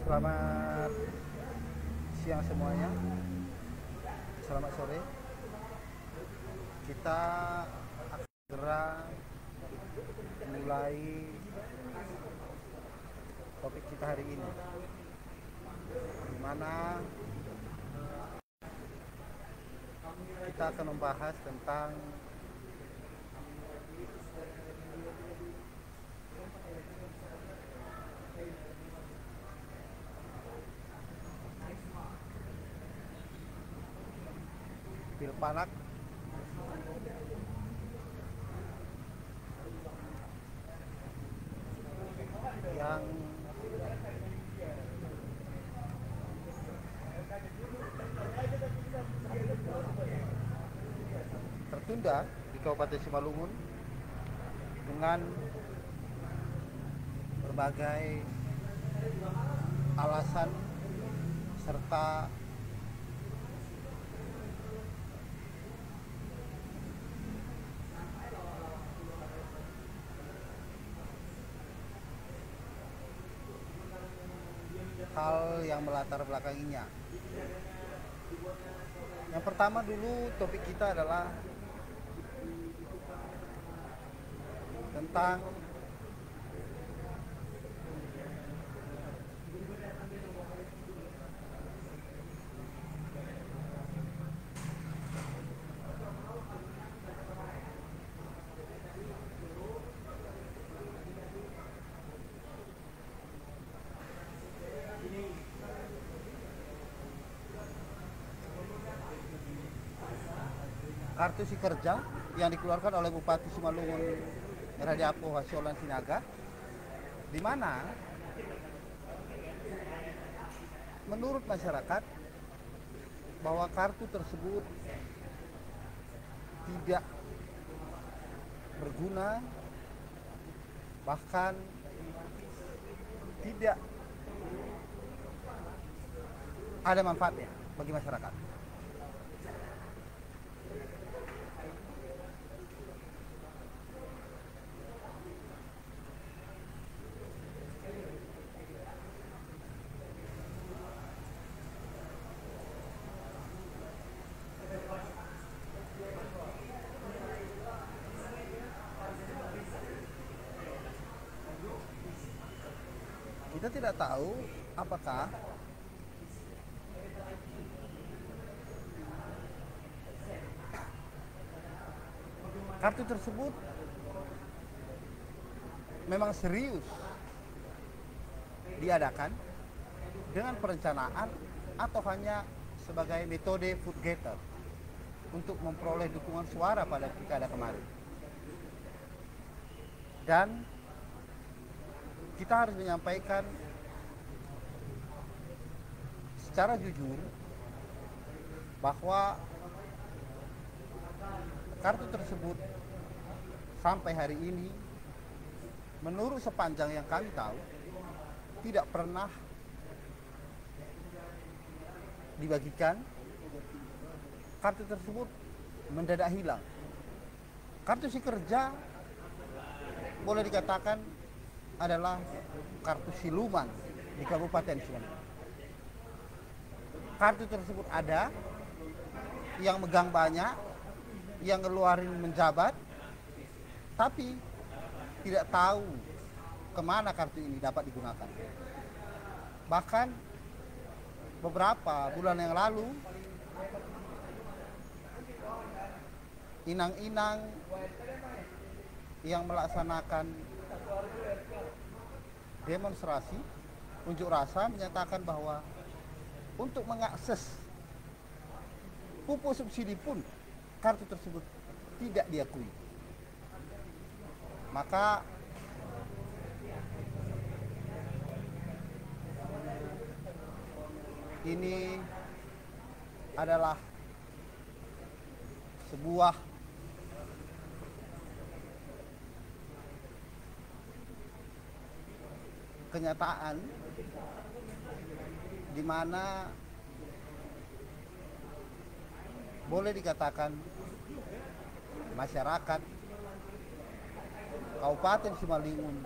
Selamat siang semuanya. Selamat sore. Kita akan segera mulai topik kita hari ini, di mana kita akan membahas tentang Pilpanak yang tertunda di Kabupaten Simalungun dengan berbagai alasan serta hal yang melatar belakanginya. Yang pertama dulu topik kita adalah tentang kartu si kerja yang dikeluarkan oleh Bupati Simalungun Radiapo Hasiolan Sinaga, di mana menurut masyarakat bahwa kartu tersebut tidak berguna, bahkan tidak ada manfaatnya bagi masyarakat. Kita tidak tahu apakah kartu tersebut memang serius diadakan dengan perencanaan atau hanya sebagai metode vote getter untuk memperoleh dukungan suara pada pilkada kemarin. Dan kita harus menyampaikan secara jujur bahwa kartu tersebut sampai hari ini, menurut sepanjang yang kami tahu, tidak pernah dibagikan. Kartu tersebut mendadak hilang. Kartu si kerja boleh dikatakan adalah kartu siluman di Kabupaten Simalungun. Kartu tersebut ada, yang megang banyak, yang ngeluarin menjabat, tapi tidak tahu kemana kartu ini dapat digunakan. Bahkan beberapa bulan yang lalu, inang-inang yang melaksanakan demonstrasi unjuk rasa menyatakan bahwa untuk mengakses pupuk subsidi pun kartu tersebut tidak diakui. Maka ini adalah sebuah kenyataan di mana boleh dikatakan masyarakat Kabupaten Simalungun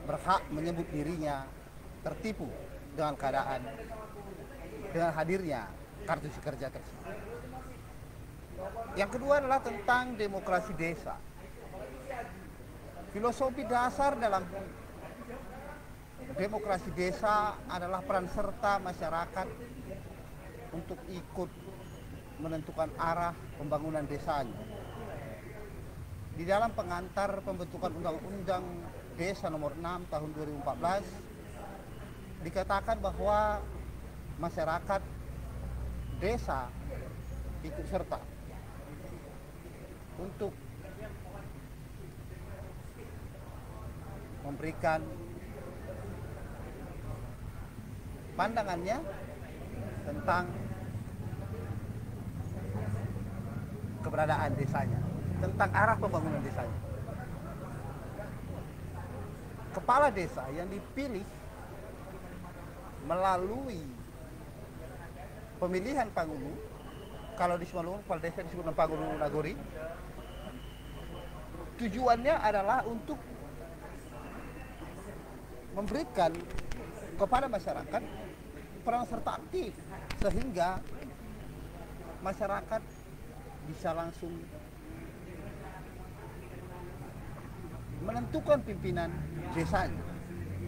berhak menyebut dirinya tertipu dengan keadaan, dengan hadirnya kartu kerja tersebut. Yang kedua adalah tentang demokrasi desa. Filosofi dasar dalam demokrasi desa adalah peran serta masyarakat untuk ikut menentukan arah pembangunan desanya. Di dalam pengantar pembentukan Undang-Undang Desa Nomor 6 Tahun 2014 dikatakan bahwa masyarakat desa ikut serta untuk memberikan pandangannya tentang keberadaan desanya, tentang arah pembangunan desanya. Kepala desa yang dipilih melalui pemilihan Pangulu, kalau di Simalungun kepala desa disebut Pangulu Nagori, tujuannya adalah untuk memberikan kepada masyarakat peran serta aktif sehingga masyarakat bisa langsung menentukan pimpinan desanya.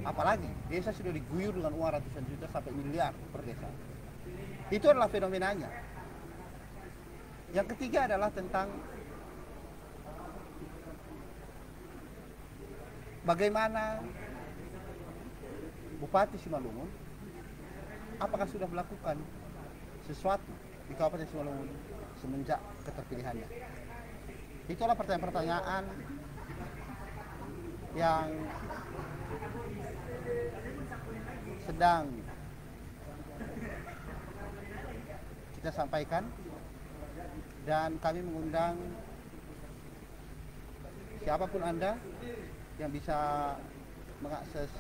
Apalagi desa sudah diguyur dengan uang ratusan juta sampai miliar per desa. Itu adalah fenomenanya. Yang ketiga adalah tentang bagaimana Bupati Simalungun apakah sudah melakukan sesuatu di Kabupaten Simalungun semenjak keterpilihannya. Itulah pertanyaan-pertanyaan yang sedang kita sampaikan, dan kami mengundang siapapun Anda yang bisa mengakses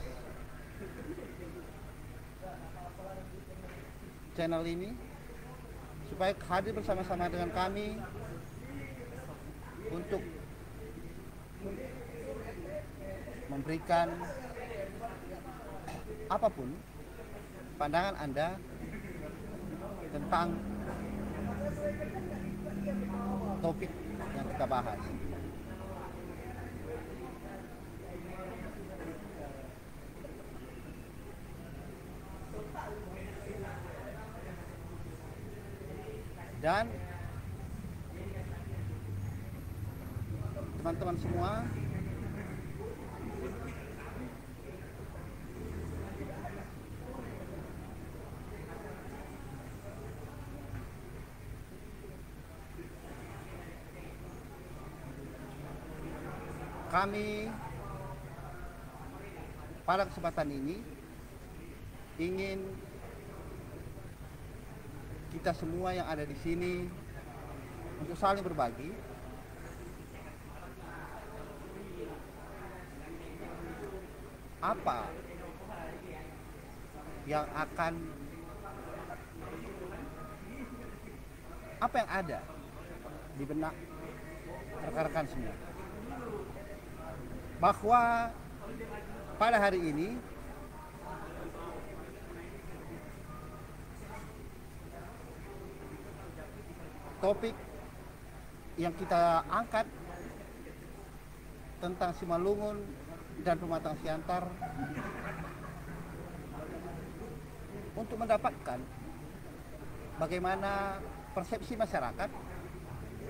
channel ini supaya hadir bersama-sama dengan kami untuk memberikan apapun pandangan Anda tentang topik yang kita bahas. Dan teman-teman semua, kami pada kesempatan ini ingin kita semua yang ada di sini untuk saling berbagi apa yang ada di benak rekan-rekan semua, bahwa pada hari ini topik yang kita angkat tentang Simalungun dan Pematang Siantar untuk mendapatkan bagaimana persepsi masyarakat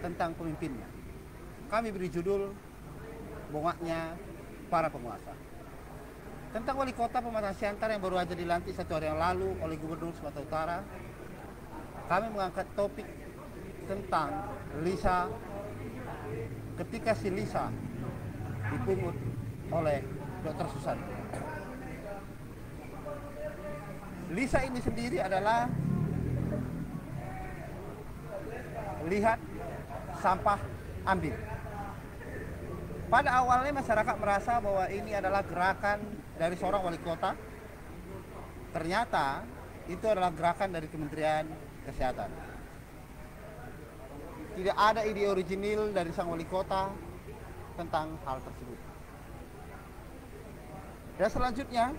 tentang pemimpinnya. Kami beri judul Bongaknya Para Penguasa. Tentang wali kota Pematang Siantar yang baru aja dilantik 1 hari yang lalu oleh Gubernur Sumatera Utara, kami mengangkat topik tentang Lisa ketika si Lisa dipungut oleh Dr. Susan. Lisa ini sendiri adalah lihat sampah ambil. Pada awalnya masyarakat merasa bahwa ini adalah gerakan dari seorang wali kota. Ternyata itu adalah gerakan dari Kementerian Kesehatan. Tidak ada ide original dari sang wali kota tentang hal tersebut. Dan selanjutnya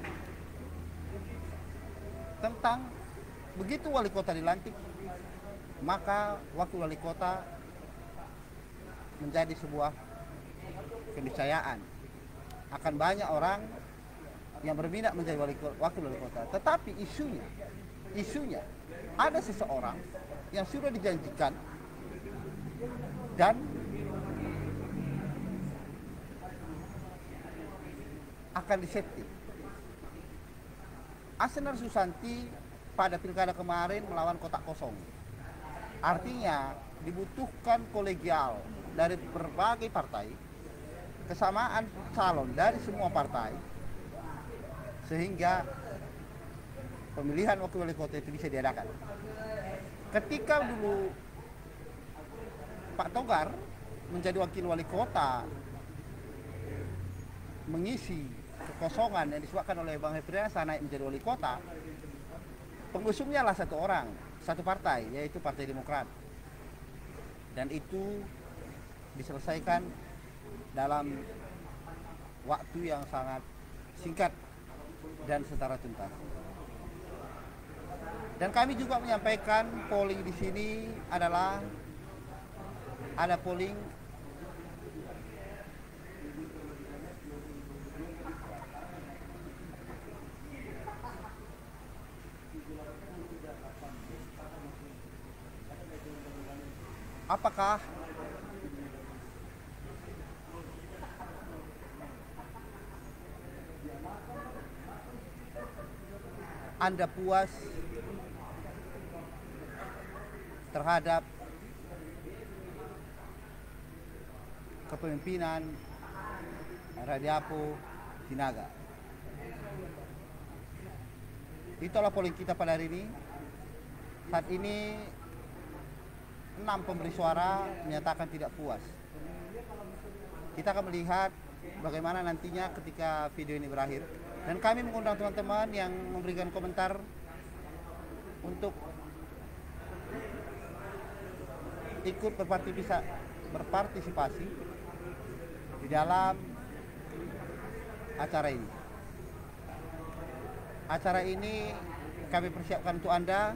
tentang begitu wali kota dilantik, maka wakil wali kota menjadi sebuah keniscayaan. Akan banyak orang yang berminat menjadi wakil wali kota. Tetapi isunya ada seseorang yang sudah dijanjikan dan akan disetting. Asnar Susanti pada pilkada kemarin melawan kotak kosong. Artinya dibutuhkan kolegial dari berbagai partai, kesamaan calon dari semua partai, sehingga pemilihan wakil wali kota itu bisa diadakan. Ketika dulu Pak Togar menjadi wakil wali kota, mengisi kekosongan yang disebabkan oleh Bang Hefriansyah naik menjadi wali kota, pengusungnya lah satu orang, satu partai, yaitu Partai Demokrat. Dan itu diselesaikan dalam waktu yang sangat singkat dan secara tuntas. Dan kami juga menyampaikan polling di sini adalah ada polling apakah Anda puas terhadap kepemimpinan Radiapo Sinaga? Itulah polling kita pada hari ini. Saat ini 6 pemberi suara menyatakan tidak puas. Kita akan melihat bagaimana nantinya ketika video ini berakhir. Dan kami mengundang teman-teman yang memberikan komentar untuk ikut berpartisipasi di dalam acara ini. Acara ini kami persiapkan untuk Anda,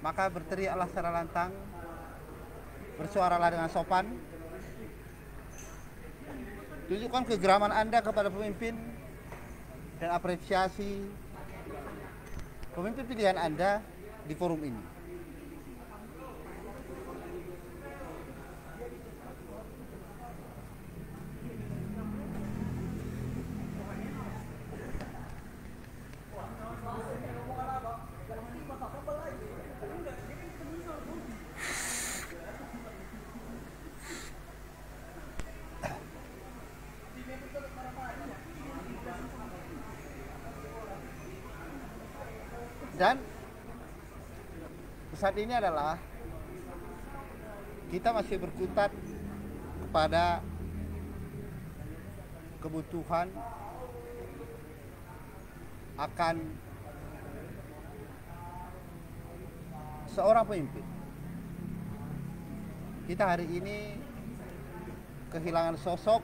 maka berteriaklah secara lantang, bersuaralah dengan sopan, tunjukkan kegeraman Anda kepada pemimpin dan apresiasi pemimpin pilihan Anda di forum ini. Dan saat ini adalah kita masih berkutat kepada kebutuhan akan seorang pemimpin. Kita hari ini kehilangan sosok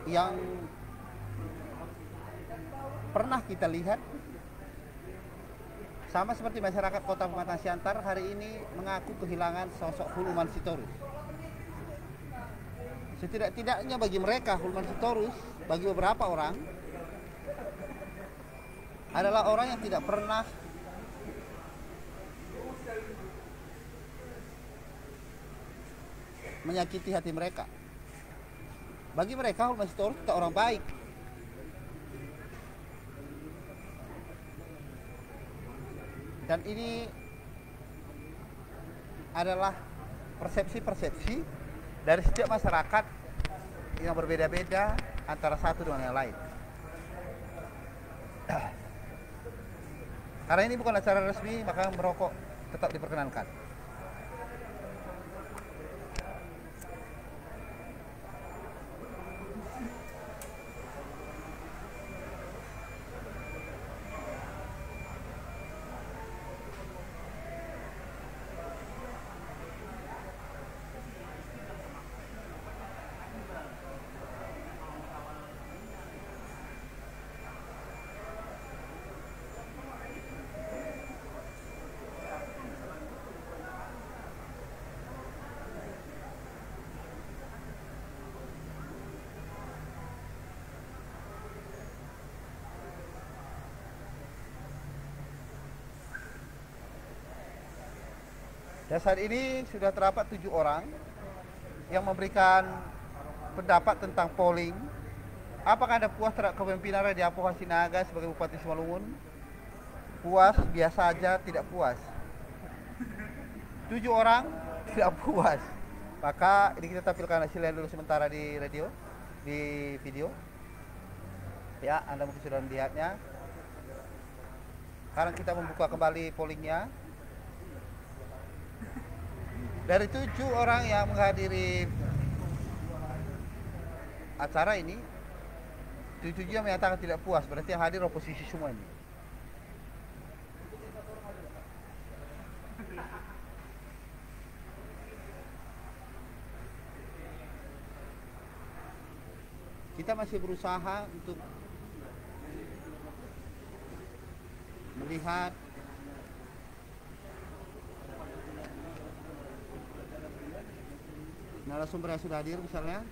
yang pernah kita lihat, sama seperti masyarakat Kota Pematang Siantar hari ini mengaku kehilangan sosok Hulman Sitorus. Setidak-tidaknya bagi mereka Hulman Sitorus, bagi beberapa orang, adalah orang yang tidak pernah menyakiti hati mereka. Bagi mereka Hulman Sitorus itu orang baik. Dan ini adalah persepsi-persepsi dari setiap masyarakat yang berbeda-beda antara satu dengan yang lain. Karena ini bukan acara resmi, maka merokok tetap diperkenankan. Dan saat ini sudah terdapat 7 orang yang memberikan pendapat tentang polling. Apakah Anda puas terhadap kepemimpinan Raja Apoh Hasinaga sebagai Bupati Simalungun? Puas, biasa aja, tidak puas. 7 orang tidak puas. Maka ini kita tampilkan hasilnya dulu sementara di video. Ya, Anda mungkin sudah melihatnya. Sekarang kita membuka kembali pollingnya. Dari 7 orang yang menghadiri acara ini, 7 yang menyatakan tidak puas, berarti yang hadir oposisi semua ini. Kita masih berusaha untuk melihat narasumber yang sudah hadir misalnya.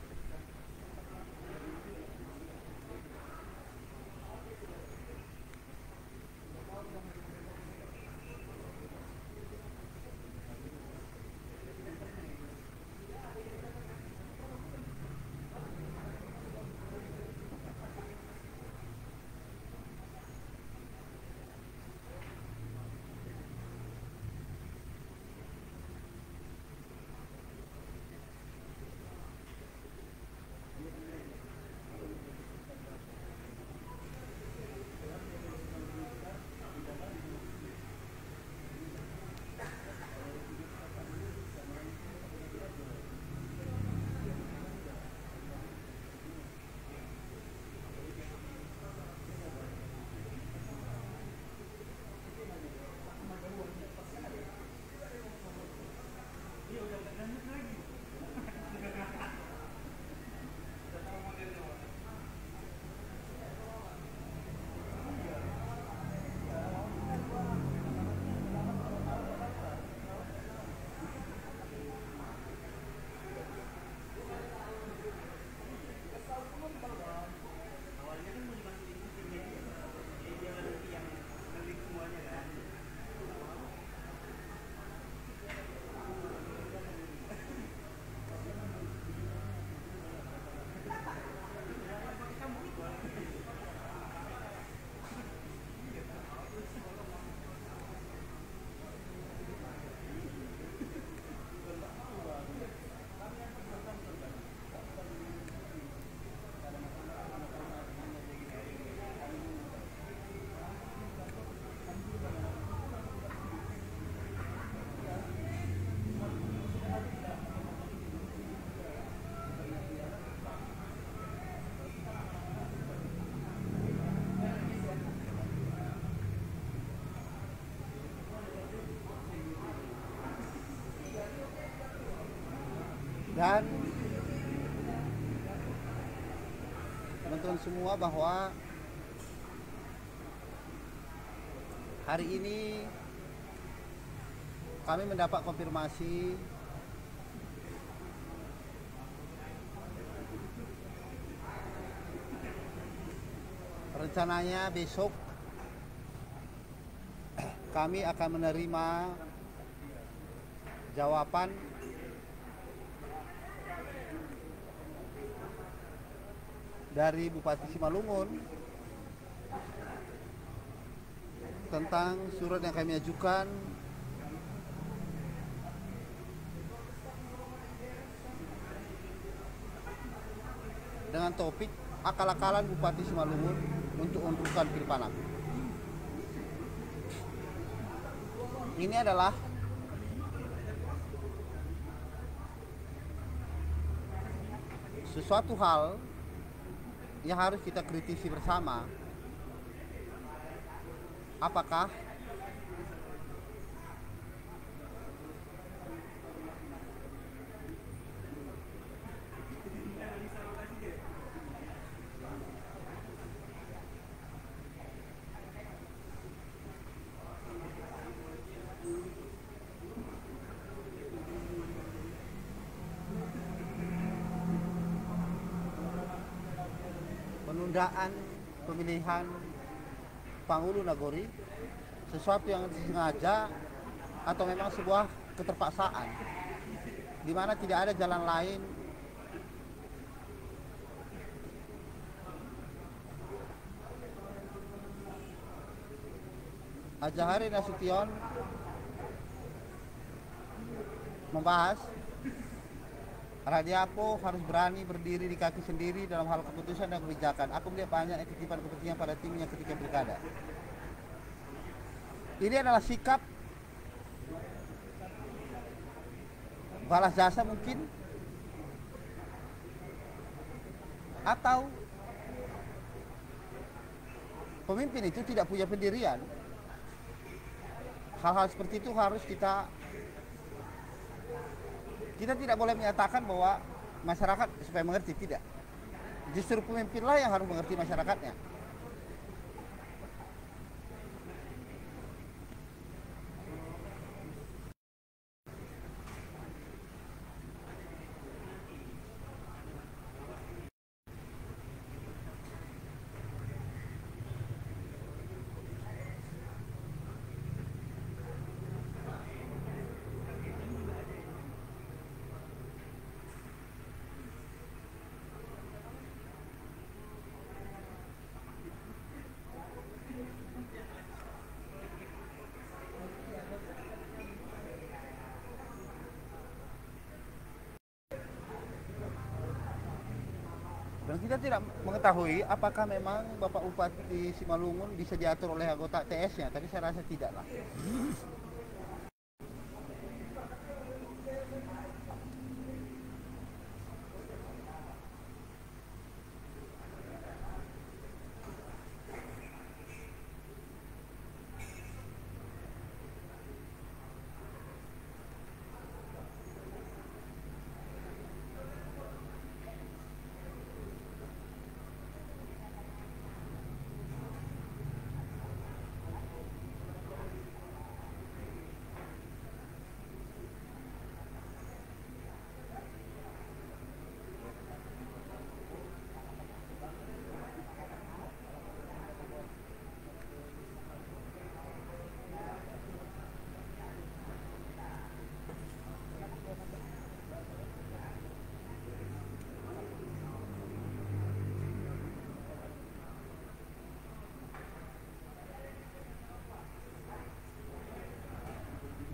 Dan teman-teman semua, bahwa hari ini kami mendapat konfirmasi rencananya besok kami akan menerima jawaban dari Bupati Simalungun tentang surat yang kami ajukan dengan topik akal-akalan Bupati Simalungun untuk undukan Pilpanak. Ini adalah sesuatu hal yang harus kita kritisi bersama. Apakah penundaan pemilihan Panghulu Nagori sesuatu yang disengaja atau memang sebuah keterpaksaan, di mana tidak ada jalan lain. Azahari Nasution membahas Radiapo harus berani berdiri di kaki sendiri dalam hal keputusan dan kebijakan. Aku melihat banyak titipan kepentingan pada timnya ketika pilkada. Ini adalah sikap balas jasa mungkin, atau pemimpin itu tidak punya pendirian. Hal-hal seperti itu harus kita tidak boleh menyatakan bahwa masyarakat supaya mengerti, tidak. Justru pemimpinlah yang harus mengerti masyarakatnya. Dan kita tidak mengetahui apakah memang Bapak Bupati Simalungun bisa diatur oleh anggota TS-nya, tapi saya rasa tidak lah.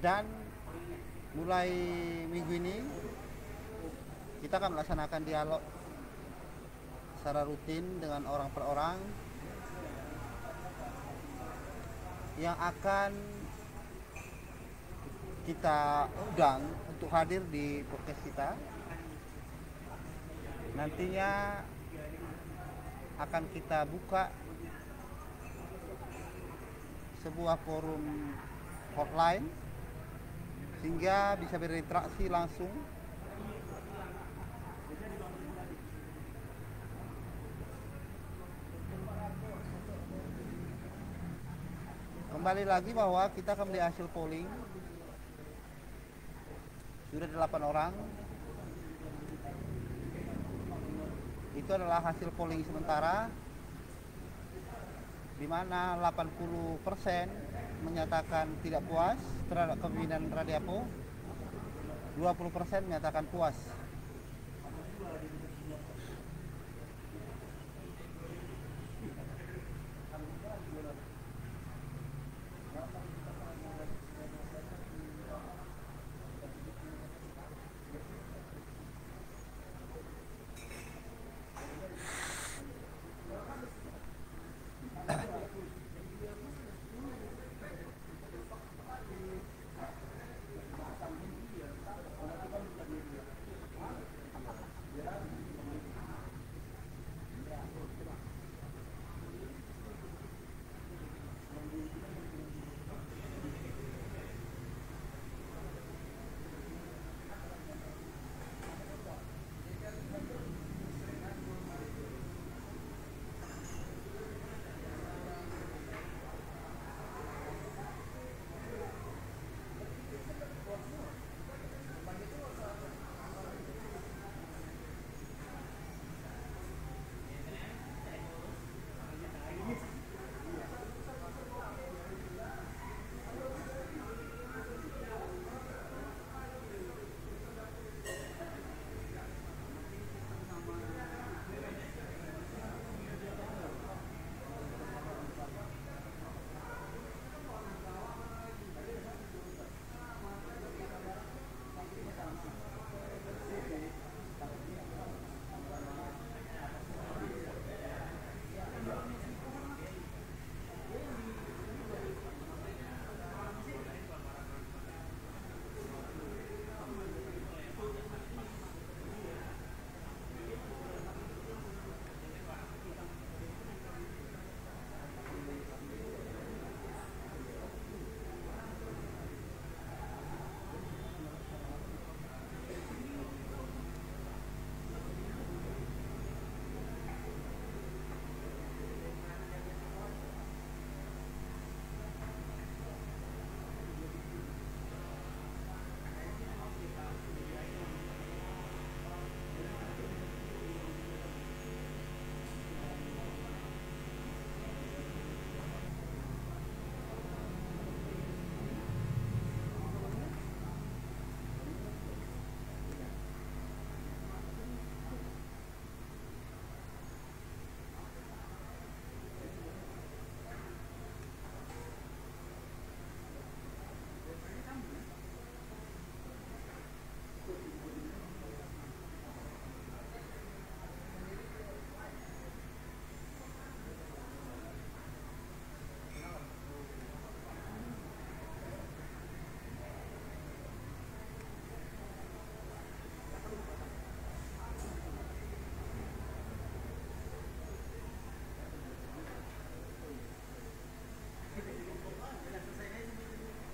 Dan mulai minggu ini kita akan melaksanakan dialog secara rutin dengan orang per orang yang akan kita undang untuk hadir di podcast kita. Nantinya akan kita buka sebuah forum hotline sehingga bisa berinteraksi langsung kembali lagi bahwa kita akan melihat hasil polling. Sudah 8 orang. Itu adalah hasil polling sementara, di mana 80% menyatakan tidak puas terhadap kepemimpinan Radiapo, 20% menyatakan puas.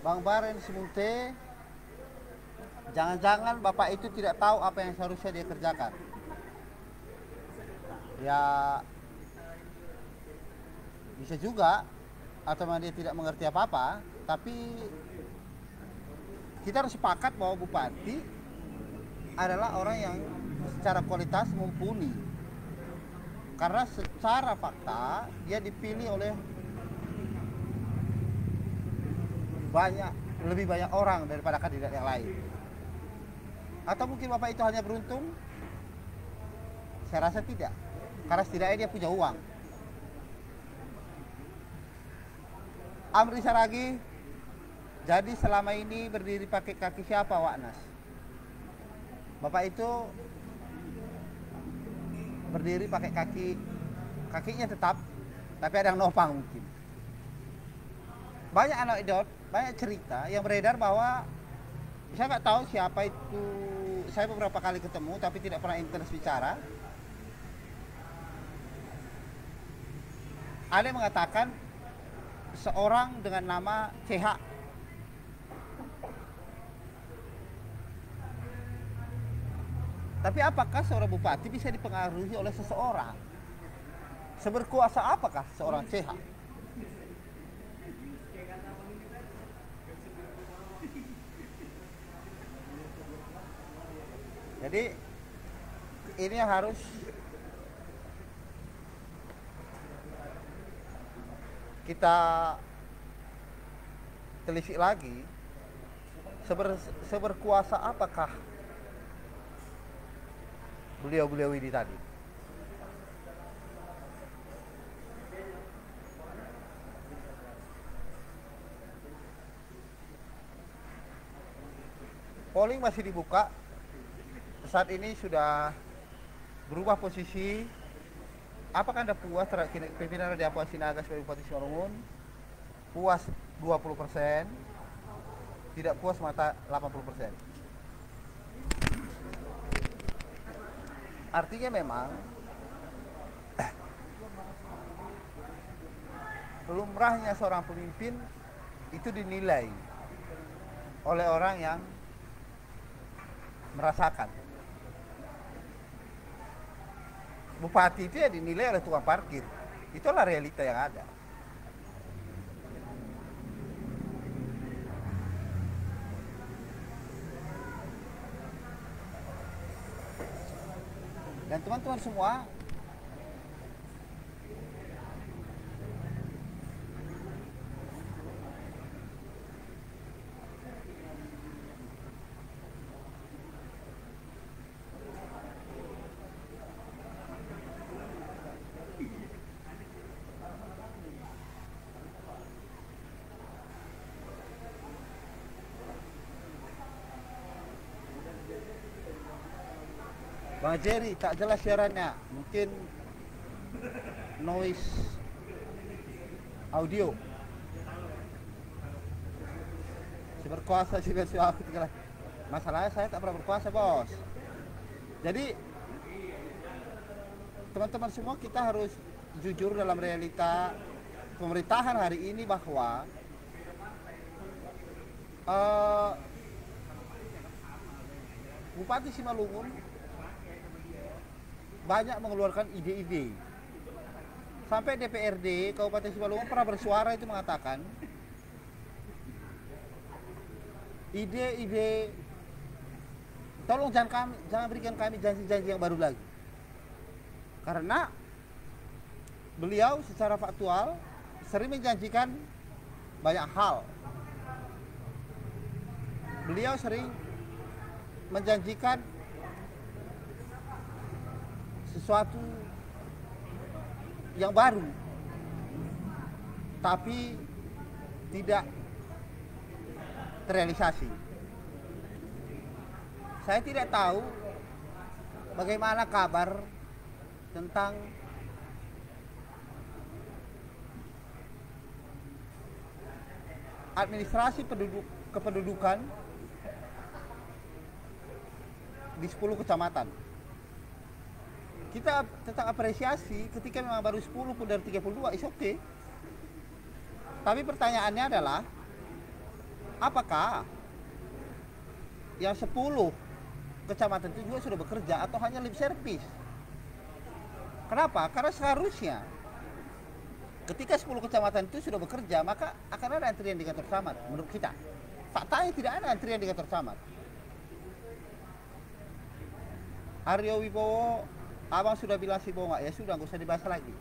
Bang Baren Simunte, jangan-jangan Bapak itu tidak tahu apa yang seharusnya dia kerjakan. Ya, bisa juga, atau memang dia tidak mengerti apa-apa, tapi kita harus sepakat bahwa Bupati adalah orang yang secara kualitas mumpuni. Karena secara fakta dia dipilih oleh lebih banyak orang daripada kandidat yang lain. Atau mungkin Bapak itu hanya beruntung? Saya rasa tidak. Karena setidaknya dia punya uang. Amri Saragi, jadi selama ini berdiri pakai kaki siapa, Waknas? Bapak itu berdiri pakai kakinya tetap, tapi ada yang nopang mungkin. Banyak anekdot, banyak cerita yang beredar bahwa saya nggak tahu siapa itu. Saya beberapa kali ketemu, tapi tidak pernah intens bicara. Ada yang mengatakan seorang dengan nama CH. Tapi apakah seorang bupati bisa dipengaruhi oleh seseorang? Seberkuasa apakah seorang CH? Jadi ini harus kita telisik lagi, seberkuasa apakah beliau-beliau ini tadi. Polling masih dibuka. Saat ini sudah berubah posisi. Apakah Anda puas terhadap pimpinan Raden Apua Sinaga sebagai Bupati Simalungun? Puas 20%, tidak puas mata 80%. Artinya memang lumrahnya seorang pemimpin itu dinilai oleh orang yang merasakan. Bupati itu ya dinilai oleh tukang parkir. Itulah realita yang ada. Dan teman-teman semua, Bang Jerry, tak jelas siarannya. Mungkin noise audio. Si berkuasa si versi aku tinggal. Masalahnya saya tak pernah berkuasa, bos. Jadi teman-teman semua, kita harus jujur dalam realita pemerintahan hari ini bahwa Bupati Simalungun banyak mengeluarkan ide-ide. Sampai DPRD Kabupaten Simalungun pernah bersuara itu mengatakan ide-ide, tolong jangan berikan kami janji-janji yang baru lagi. Karena beliau secara faktual sering menjanjikan banyak hal. Beliau sering menjanjikan sesuatu yang baru, tapi tidak terrealisasi. Saya tidak tahu bagaimana kabar tentang administrasi kependudukan di 10 kecamatan. Kita tetap apresiasi ketika memang baru 10 pun dari 32, is okay. Tapi pertanyaannya adalah apakah yang 10 kecamatan itu juga sudah bekerja atau hanya lip service? Kenapa? Karena seharusnya ketika 10 kecamatan itu sudah bekerja, maka akan ada antrian di kantor camat menurut kita. Faktanya tidak ada antrian di kantor camat. Aryo Wibowo, abang sudah bilang si Bonga, ya sudah, nggak usah dibahas lagi.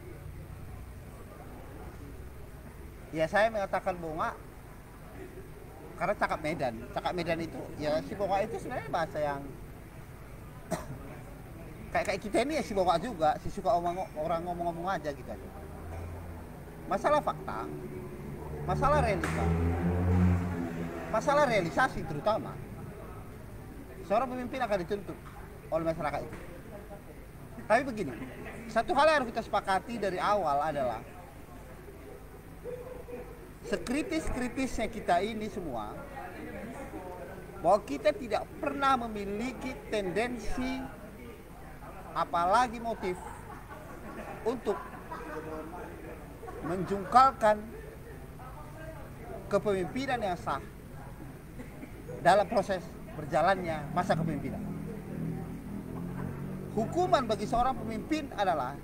Ya saya mengatakan Bonga karena cakap Medan itu, ya si Bonga itu sebenarnya bahasa yang kayak kita ini ya si Bonga juga, si suka orang ngomong-ngomong aja gitu aja. Masalah fakta, masalah realita, masalah realisasi terutama, seorang pemimpin akan dituntut oleh masyarakat itu. Tapi begini, satu hal yang harus kita sepakati dari awal adalah sekritis-kritisnya kita ini semua, bahwa kita tidak pernah memiliki tendensi apalagi motif untuk menjungkalkan kepemimpinan yang sah dalam proses berjalannya masa kepemimpinan. Hukuman bagi seorang pemimpin adalah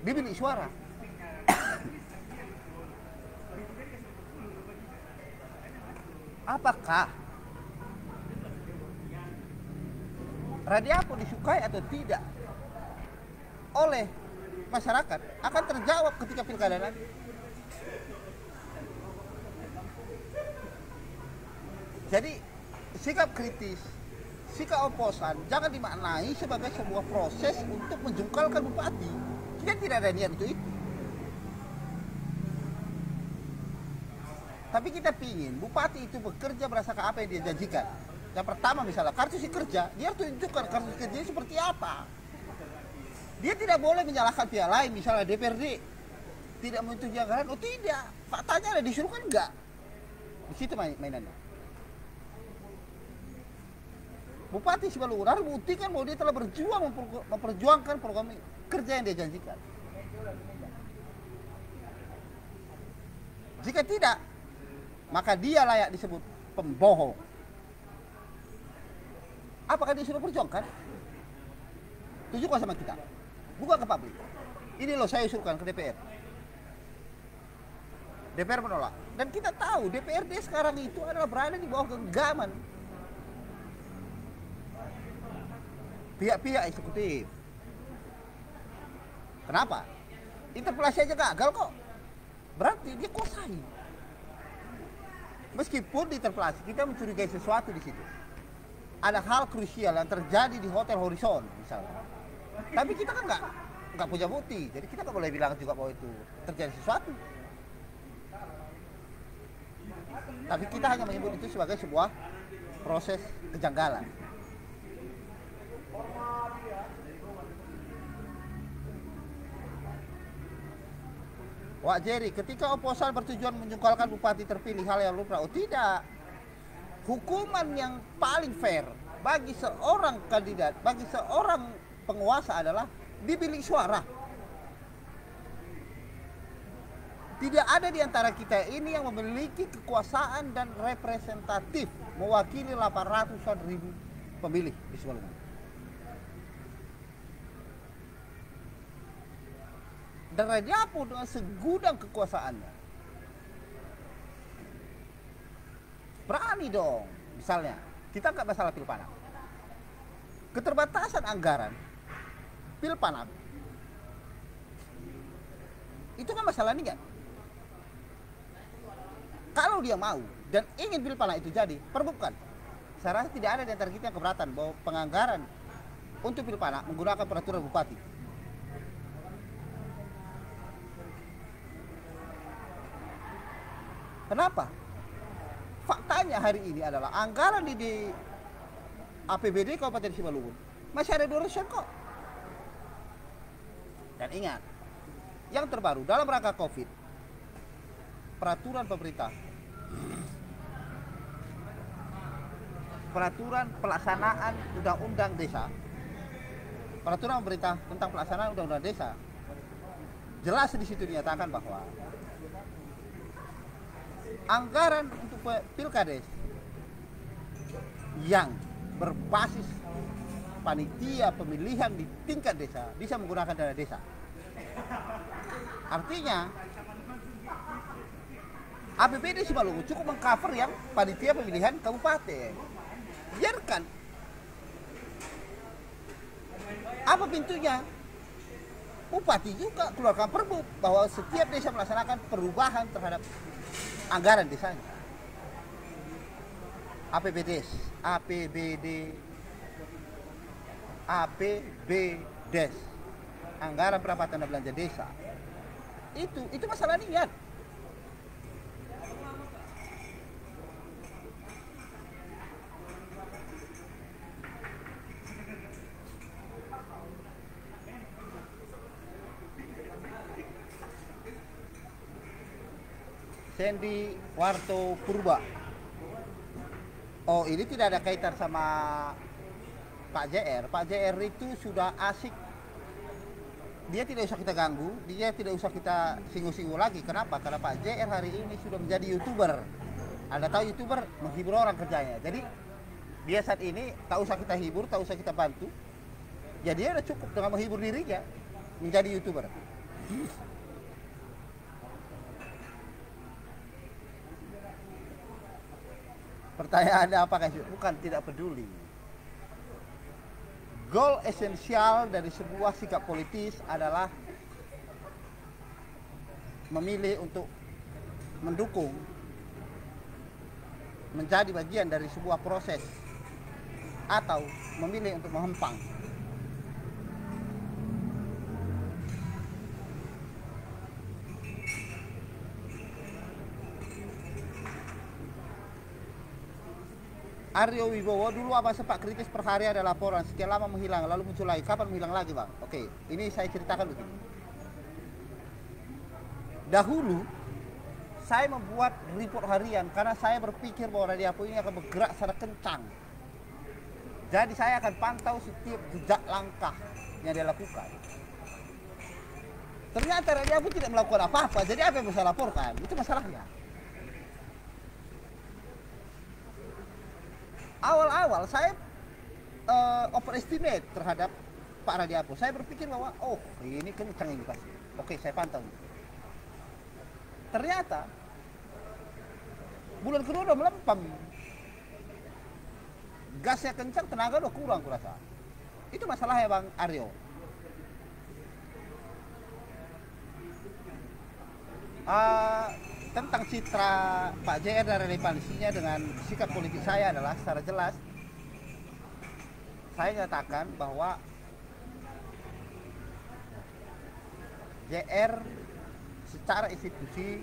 dibilik suara. Apakah Radiapo disukai atau tidak oleh masyarakat akan terjawab ketika pilkada nanti. Jadi sikap kritis, sikap oposan jangan dimaknai sebagai sebuah proses untuk menjungkalkan bupati. Kita tidak ada niat itu. Tapi kita pingin bupati itu bekerja berdasarkan apa yang dia janjikan. Yang pertama misalnya kartu si kerja, dia harus tunjukkan kartu si kerja seperti apa. Dia tidak boleh menyalahkan pihak lain, misalnya DPRD tidak menyetujui anggaran, oh tidak, faktanya ada disuruh kan enggak. Di situ mainannya. Bupati Simalungun harus buktikan bahwa dia telah berjuang memperjuangkan program kerja yang dia janjikan. Jika tidak, maka dia layak disebut pembohong. Apakah dia sudah perjuangkan? Tunjukkan sama kita, buka ke publik. Ini loh saya usulkan ke DPR. DPR menolak. Dan kita tahu DPRD sekarang itu adalah berada di bawah genggaman pihak-pihak eksekutif. Kenapa? Interpelasi aja gagal kok. Berarti dia kuasai. Meskipun di interpelasi kita mencurigai sesuatu di situ. Ada hal krusial yang terjadi di Hotel Horizon misalnya. Tapi kita kan nggak punya bukti, jadi kita nggak boleh bilang juga bahwa itu terjadi sesuatu. Tapi kita hanya menyebut itu sebagai sebuah proses kejanggalan. Wak Jerry, ketika oposan bertujuan menjungkalkan bupati terpilih, hal yang lumrah. Oh tidak. Hukuman yang paling fair bagi seorang kandidat, bagi seorang penguasa adalah dibilik suara. Tidak ada di antara kita ini yang memiliki kekuasaan dan representatif mewakili 800-an ribu pemilih di Simalungun. Dan Radiapo dengan segudang kekuasaannya berani dong, misalnya kita nggak masalah Pilpanap, keterbatasan anggaran Pilpanap itu kan masalah nih kan. Kalau dia mau dan ingin Pilpanap itu jadi, perbukkan. Saya rasa tidak ada di antara kita yang keberatan bahwa penganggaran untuk Pilpanap menggunakan peraturan bupati. Kenapa? Faktanya hari ini adalah anggaran di APBD Kabupaten Simalungun masih ada 200 kok. Dan ingat, yang terbaru dalam rangka COVID, peraturan pemerintah, peraturan pelaksanaan undang-undang desa, peraturan pemerintah tentang pelaksanaan undang-undang desa, jelas di situ dinyatakan bahwa anggaran untuk pilkades yang berbasis panitia pemilihan di tingkat desa bisa menggunakan dana desa. Artinya APBD Simalungun cukup mengcover yang panitia pemilihan kabupaten. Biarkan. Apa pintunya? Bupati juga keluarkan perbu bahwa setiap desa melaksanakan perubahan terhadap anggaran desanya. APBDes, anggaran pendapatan dan belanja desa. Itu masalah niat. Sandy Warto Purba. Oh, ini tidak ada kaitan sama Pak JR. Pak JR itu sudah asik. Dia tidak usah kita ganggu, dia tidak usah kita singgung-singgung lagi. Kenapa? Karena Pak JR hari ini sudah menjadi YouTuber. Anda tahu YouTuber menghibur orang kerjanya. Jadi dia saat ini tak usah kita hibur, tak usah kita bantu. Ya dia udah cukup dengan menghibur dirinya menjadi YouTuber. Pertanyaannya apa guys? Bukan tidak peduli. Goal esensial dari sebuah sikap politis adalah memilih untuk mendukung, menjadi bagian dari sebuah proses, atau memilih untuk menghempang. Aryo Wibowo, dulu Abang sempat kritis per hari ada laporan, sekian lama menghilang, lalu muncul lagi. Kapan menghilang lagi Bang? Oke, ini saya ceritakan begini. Dahulu, saya membuat report harian karena saya berpikir bahwa Radio Apo ini akan bergerak secara kencang. Jadi saya akan pantau setiap jejak langkah yang dia lakukan. Ternyata Radio Apo tidak melakukan apa-apa, jadi apa yang bisa laporkan? Itu masalahnya. Awal-awal saya overestimate terhadap Pak Radiapo. Saya berpikir bahwa oh ini kencang ini pasti. Oke, saya pantau. Ternyata bulan kedua udah melempem. Gasnya kencang, tenaga udah kurang kurasa. Itu masalahnya Bang Aryo. Tentang citra Pak JR dan relevansinya dengan sikap politik saya adalah secara jelas saya nyatakan bahwa JR secara institusi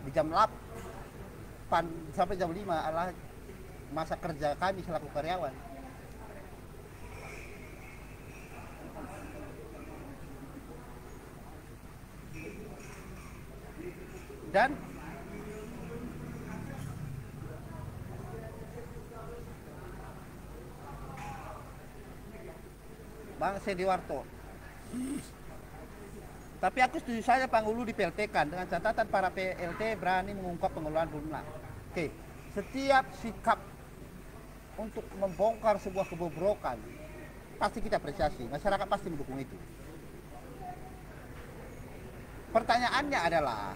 di jam 8 sampai jam 5 adalah masa kerja kami selaku karyawan. Dan Bang Sandy Warto, tapi aku setuju saja Panghulu dipeltekan dengan catatan para PLT berani mengungkap pengelolaan lunak. Oke, setiap sikap untuk membongkar sebuah kebobrokan pasti kita apresiasi, masyarakat pasti mendukung itu. Pertanyaannya adalah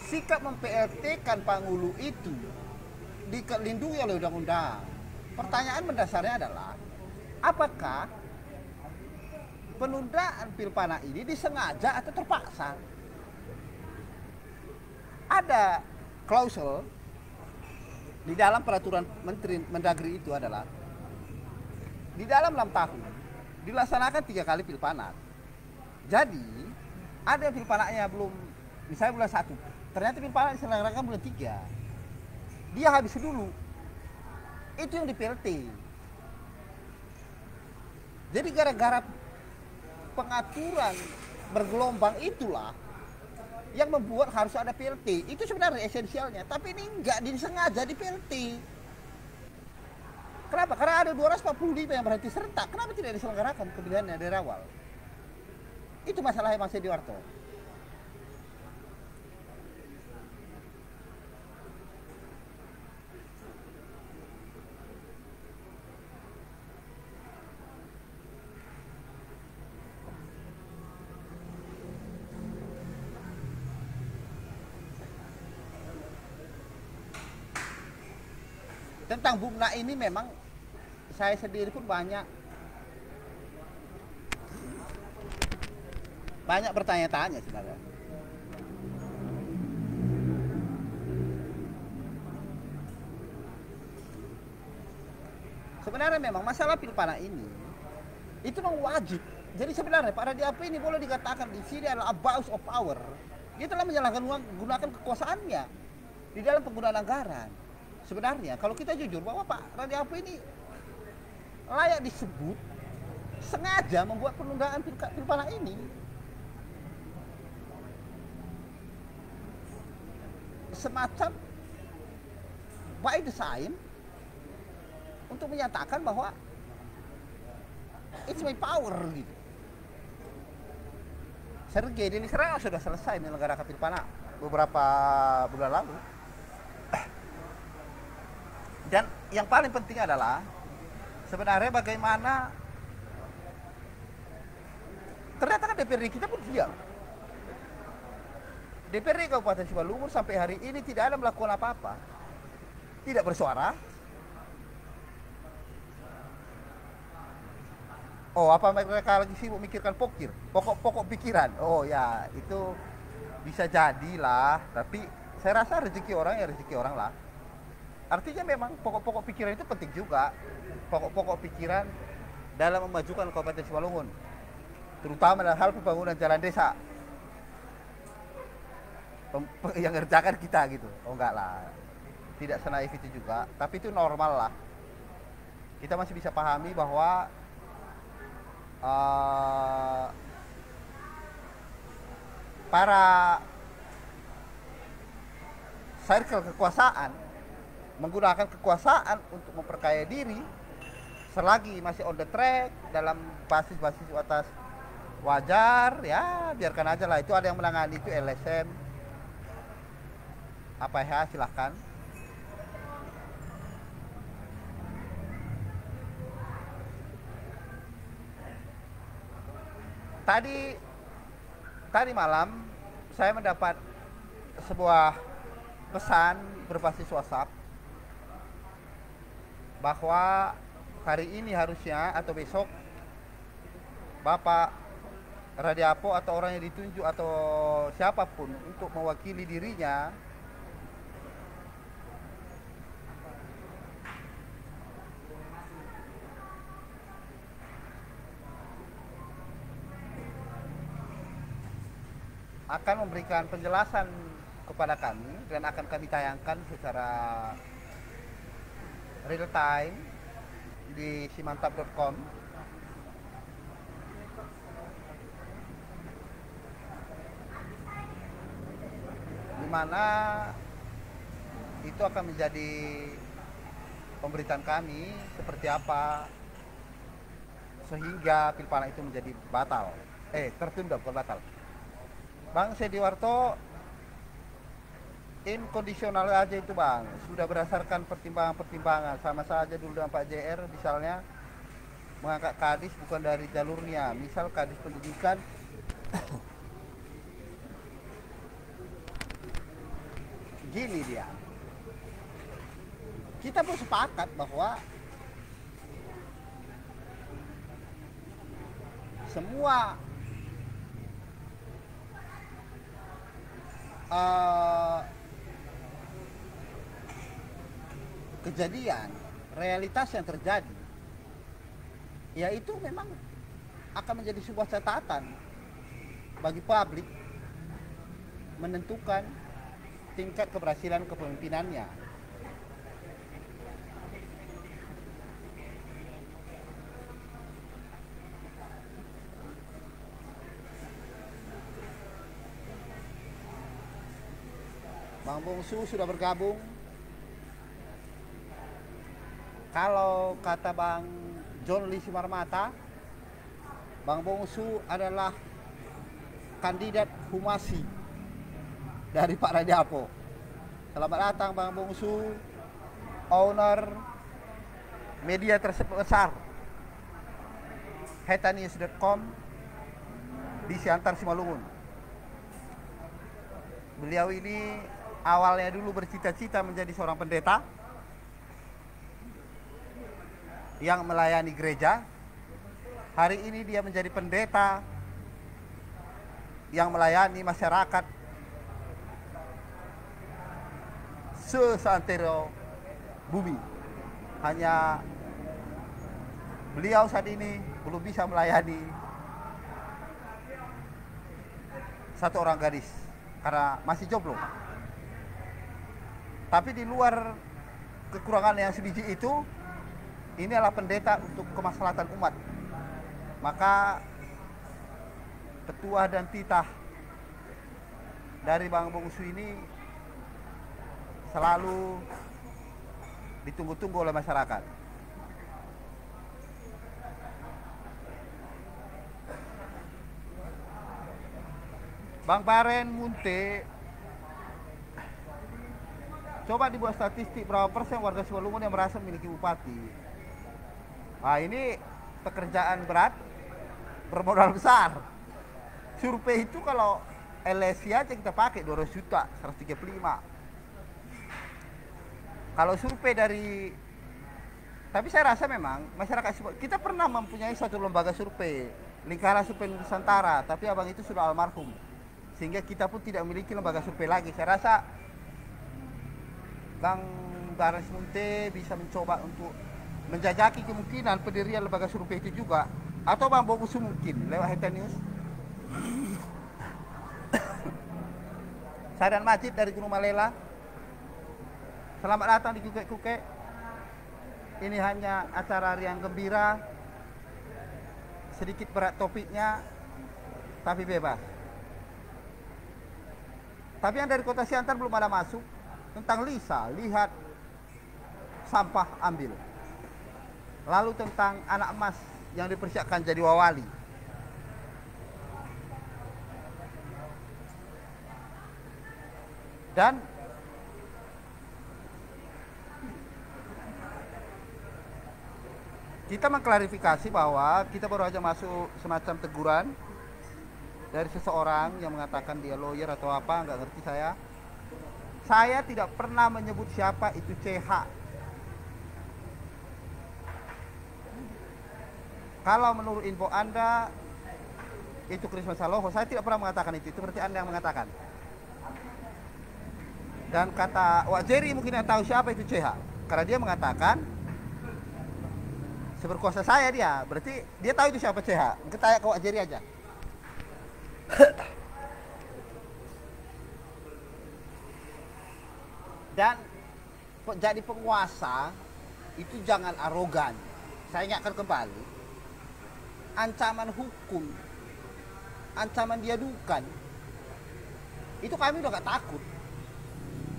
sikap mem-PLT-kan Panghulu itu dilindungi oleh undang-undang. Pertanyaan mendasarnya adalah apakah penundaan Pilpana ini disengaja atau terpaksa? Ada klausul di dalam peraturan Menteri Mendagri itu adalah di dalam 6 tahun dilaksanakan 3 kali Pilpana. Jadi ada yang Pilpananya belum, misalnya bulan 1, ternyata Pilpana diselenggarakan bulan 3. Dia habis dulu. Itu yang di PLT. Jadi gara-gara pengaturan bergelombang itulah yang membuat harus ada PLT. Itu sebenarnya esensialnya, tapi ini enggak disengaja di PLT. Kenapa? Karena ada 245 yang berhenti serentak. Kenapa tidak diselenggarakan pemilihannya dari awal? Itu masalahnya Mas Edi Warto. Tentang Bungna ini memang saya sendiri pun banyak bertanya-tanya sebenarnya. Sebenarnya memang masalah Pilpana ini itu memang wajib. Jadi sebenarnya Pak Radiapo ini boleh dikatakan di sini adalah abuse of power. Dia telah gunakan kekuasaannya di dalam penggunaan anggaran. Sebenarnya kalau kita jujur bahwa Pak Radiapo ini layak disebut sengaja membuat penundaan Pilpana ini. Semacam by design untuk menyatakan bahwa it's my power gitu. Sergei Deni Serang sudah selesai menyelenggarakan Pilpana beberapa bulan lalu. Dan yang paling penting adalah sebenarnya bagaimana ternyata kan DPRD kita pun diam. DPRD Kabupaten Simalungun sampai hari ini tidak ada melakukan apa-apa, tidak bersuara. Oh, apa mereka lagi sibuk memikirkan pokok pikiran? Oh ya, itu bisa jadilah. Tapi saya rasa rezeki orang ya rezeki orang lah. Artinya memang pokok pikiran itu penting juga. Pokok pikiran dalam memajukan Kabupaten Simalungun, terutama dalam hal pembangunan jalan desa. Yang ngerjakan kita gitu. Oh enggak lah, tidak senaif itu juga, tapi itu normal lah. Kita masih bisa pahami bahwa para circle kekuasaan menggunakan kekuasaan untuk memperkaya diri selagi masih on the track dalam basis-basis atas wajar, ya biarkan aja lah. Itu ada yang menangani, itu LSM apa ya, silahkan. Tadi malam saya mendapat sebuah pesan berbasis WhatsApp bahwa hari ini harusnya atau besok Bapak Radiapo atau orang yang ditunjuk atau siapapun untuk mewakili dirinya akan memberikan penjelasan kepada kami dan akan kami tayangkan secara real time di simantap.com. Di mana itu akan menjadi pemberitaan kami seperti apa sehingga Pilpana itu menjadi batal. Tertunda, bukan batal. Bang Sediwarto inkondisional aja itu Bang, sudah berdasarkan pertimbangan-pertimbangan. Sama saja dulu dengan Pak JR misalnya mengangkat kadis bukan dari jalurnya, misal kadis pendidikan gini dia. Kita pun sepakat bahwa semua kejadian, realitas yang terjadi, ya itu memang akan menjadi sebuah catatan bagi publik menentukan tingkat keberhasilan kepemimpinannya. Bang Bungsu sudah bergabung. Kalau kata Bang John Lee Simarmata, Bang Bungsu adalah kandidat Humasi dari Pak Radiapo. Selamat datang Bang Bungsu, owner media terbesar hetanius.com di Siantar Simalungun. Beliau ini awalnya dulu bercita-cita menjadi seorang pendeta, yang melayani gereja. Hari ini dia menjadi pendeta yang melayani masyarakat sesantero bumi. Hanya beliau saat ini belum bisa melayani satu orang gadis karena masih jomblo. Tapi di luar kekurangan yang sedikit itu, ini adalah pendeta untuk kemaslahatan umat. Maka petuah dan titah dari Bang Bungsu ini selalu ditunggu-tunggu oleh masyarakat. Bang Paren Munte, coba dibuat statistik berapa persen warga Simalungun yang merasa memiliki bupati. Nah, ini pekerjaan berat bermodal besar. Survei itu kalau LSI aja kita pakai 200 juta, 135. Kalau survei dari, tapi saya rasa memang masyarakat kita pernah mempunyai satu lembaga survei, Lingkaran Survei Nusantara, tapi abang itu sudah almarhum, sehingga kita pun tidak memiliki lembaga survei lagi. Saya rasa Bang Baras Munte bisa mencoba untuk menjajaki kemungkinan pendirian lembaga survei itu juga, atau Bang Bobusu mungkin lewat Heta News. Saya dan Majid dari Gunung Malela. Selamat datang di Kukek-Kukek. Ini hanya acara yang gembira, sedikit berat topiknya, tapi bebas. Tapi yang dari Kota Siantar belum ada masuk, tentang Lisa, lihat sampah ambil. Lalu tentang anak emas yang dipersiapkan jadi wawali. Dan kita mengklarifikasi bahwa kita baru aja masuk semacam teguran dari seseorang yang mengatakan dia lawyer atau apa, nggak ngerti saya. Saya tidak pernah menyebut siapa itu CH. Kalau menurut info Anda itu Krisma Saloho, saya tidak pernah mengatakan itu berarti Anda yang mengatakan. Dan kata Wak Jerry mungkin yang tahu siapa itu CH, karena dia mengatakan seberkuasa saya dia, berarti dia tahu itu siapa CH. Kita tanya ke Wak Jerry aja. Dan jadi penguasa itu jangan arogan. Saya ingatkan kembali, ancaman hukum, ancaman diadukan, itu kami udah gak takut.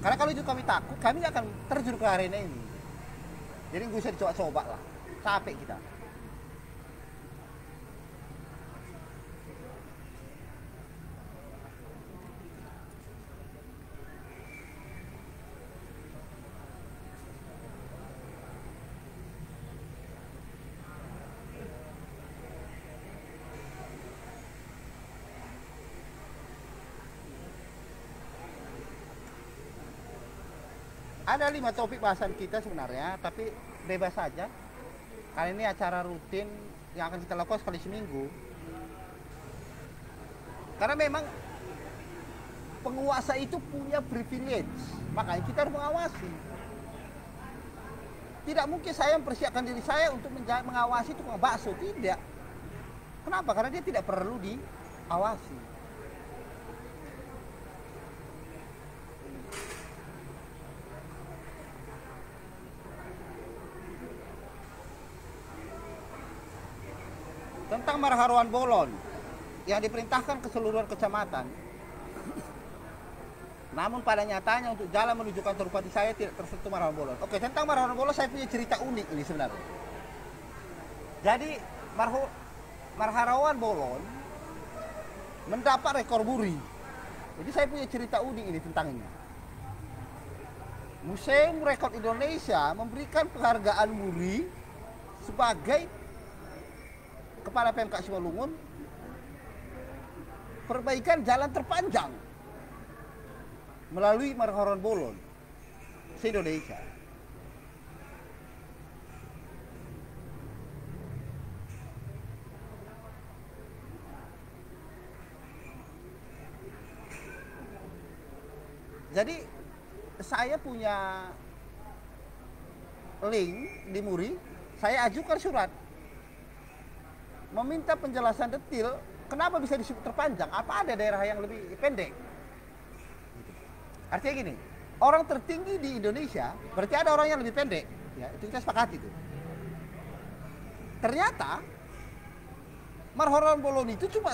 Karena kalau itu kami takut, kami gak akan terjun ke arena ini. Jadi gak usah dicoba-coba lah, capek kita. Ada 5 topik bahasan kita sebenarnya, tapi bebas saja. Kali ini acara rutin yang akan kita lakukan sekali seminggu. Karena memang penguasa itu punya privilege, makanya kita harus mengawasi. Tidak mungkin saya mempersiapkan diri saya untuk mengawasi tukang bakso, tidak. Kenapa? Karena dia tidak perlu diawasi. Tentang Marharuan Bolon yang diperintahkan ke seluruh kecamatan, namun pada nyatanya untuk jalan menuju kantor bupati saya tidak tersentuh Marharuan Bolon. Oke, tentang Marharuan Bolon saya punya cerita unik ini sebenarnya. Jadi Marharuan Bolon mendapat rekor muri. Jadi saya punya cerita unik ini tentang ini. Museum Rekor Indonesia memberikan penghargaan muri sebagai Kepala Pemkab Simalungun perbaikan jalan terpanjang melalui Marharuan Bolon se-Indonesia. Jadi saya punya link di Muri, saya ajukan surat meminta penjelasan detail kenapa bisa disebut terpanjang, apa ada daerah yang lebih pendek. Artinya gini, orang tertinggi di Indonesia berarti ada orang yang lebih pendek, ya, itu kita sepakati itu. Ternyata Marhorong Bolon itu cuma,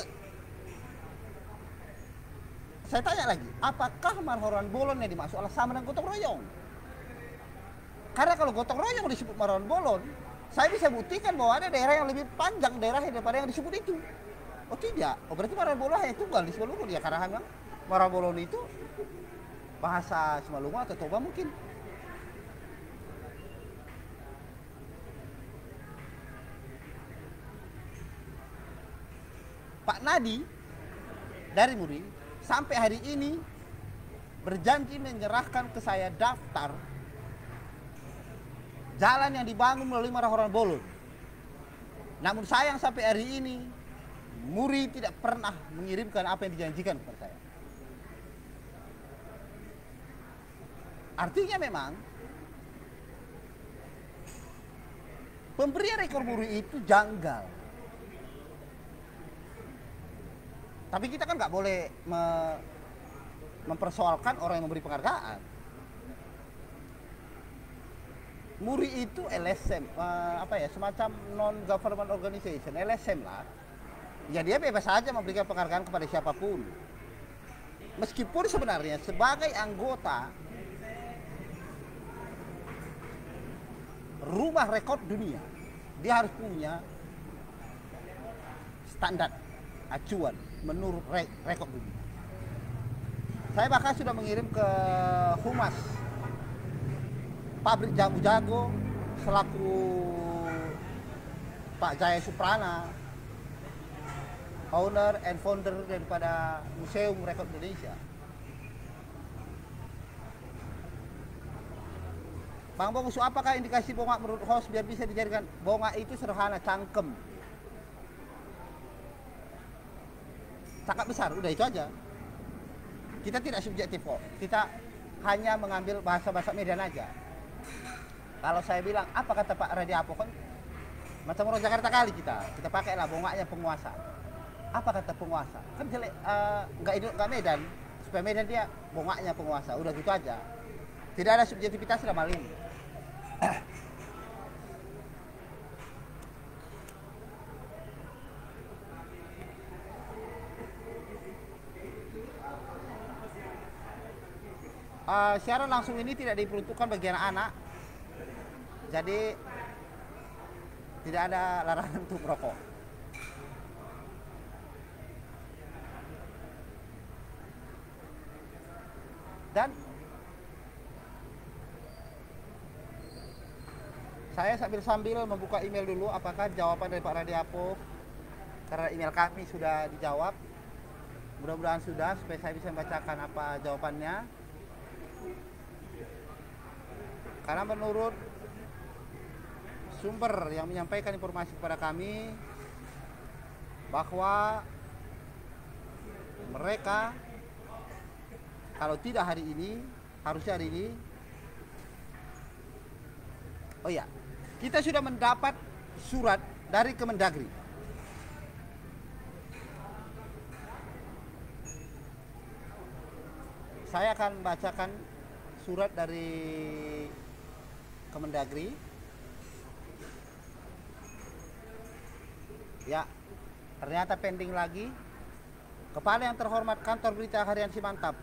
saya tanya lagi, apakah Marhorong Bolon yang dimaksud adalah sama dengan gotong royong? Karena kalau gotong royong disebut Marhorong Bolon, saya bisa buktikan bahwa ada daerah yang lebih panjang daerahnya daripada yang disebut itu. Oh tidak, oh berarti Marhorong Bolon hanya tunggal di Simalungun ya, karena memang Marhorong Bolon itu bahasa Simalungun atau Toba mungkin. Pak Nadi dari Muri sampai hari ini berjanji menyerahkan ke saya daftar jalan yang dibangun melalui Marhorong Bolon. Namun sayang sampai hari ini Muri tidak pernah mengirimkan apa yang dijanjikan kepada saya. Artinya memang pemberian rekor Muri itu janggal. Tapi kita kan nggak boleh mempersoalkan orang yang memberi penghargaan. Muri itu LSM, semacam non-government organization, LSM lah. Ya dia bebas saja memberikan penghargaan kepada siapapun. Meskipun sebenarnya sebagai anggota rumah rekor dunia, dia harus punya standar acuan menurut rekor dunia. Saya bahkan sudah mengirim ke Humas pabrik jamu jago selaku Pak Jaya Suprana, owner and founder daripada Museum Rekor Indonesia. Bang Bongusu, apakah indikasi bongak menurut host biar bisa dijadikan? Bongak itu sederhana, cangkem. Cakap besar, udah itu aja. Kita tidak subjektif kok. Kita hanya mengambil bahasa-bahasa Medan aja. Kalau saya bilang, apa kata Pak Radiapo, kan macam orang Jakarta kali kita pakailah bongaknya penguasa. Apa kata penguasa? Kan jelek, nggak Medan. Supaya Medan dia bongaknya penguasa, udah gitu aja. Tidak ada subjektivitas dalam hal ini. Siaran langsung ini tidak diperuntukkan bagi anak-anak, jadi tidak ada larangan untuk merokok. Dan saya sambil membuka email dulu, apakah jawaban dari Pak Radiapo, karena email kami sudah dijawab. Mudah-mudahan sudah, supaya saya bisa membacakan apa jawabannya. Karena menurut sumber yang menyampaikan informasi kepada kami bahwa mereka kalau tidak hari ini, harusnya hari ini. Oh ya, kita sudah mendapat surat dari Kemendagri. Saya akan bacakan surat dari Kemendagri. Ya, ternyata pending lagi. Kepada yang terhormat Kantor Berita Harian Simantap,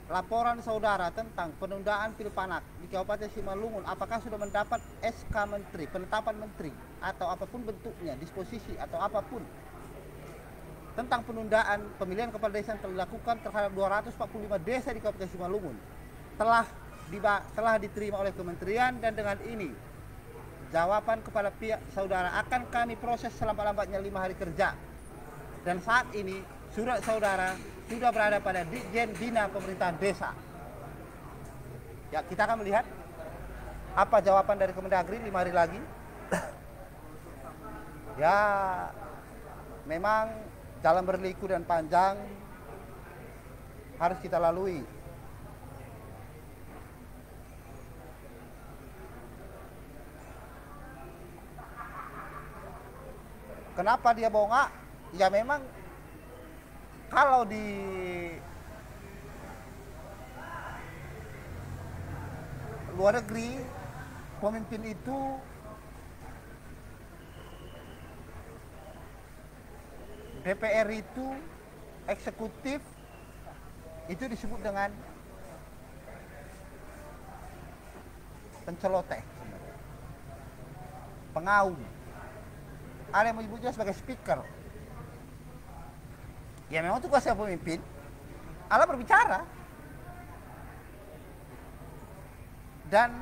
laporan saudara tentang penundaan Pilpanak di Kabupaten Simalungun, apakah sudah mendapat SK Menteri, penetapan Menteri atau apapun bentuknya, disposisi atau apapun tentang penundaan pemilihan kepala desa yang telah dilakukan terhadap 245 desa di Kabupaten Simalungun telah diterima oleh kementerian, dan dengan ini jawaban kepada pihak saudara akan kami proses selambat-lambatnya 5 hari kerja. Dan saat ini surat saudara sudah berada pada Ditjen Bina Pemerintahan Desa. Ya, kita akan melihat apa jawaban dari Kemendagri 5 hari lagi. Ya, memang jalan berliku dan panjang harus kita lalui. Kenapa dia bongak? Ya memang kalau di luar negeri pemimpin itu DPR itu eksekutif itu disebut dengan penceloteh, pengaum. Ada yang menyebutnya sebagai speaker. Ya memang itu kuasa pemimpin. Allah berbicara. Dan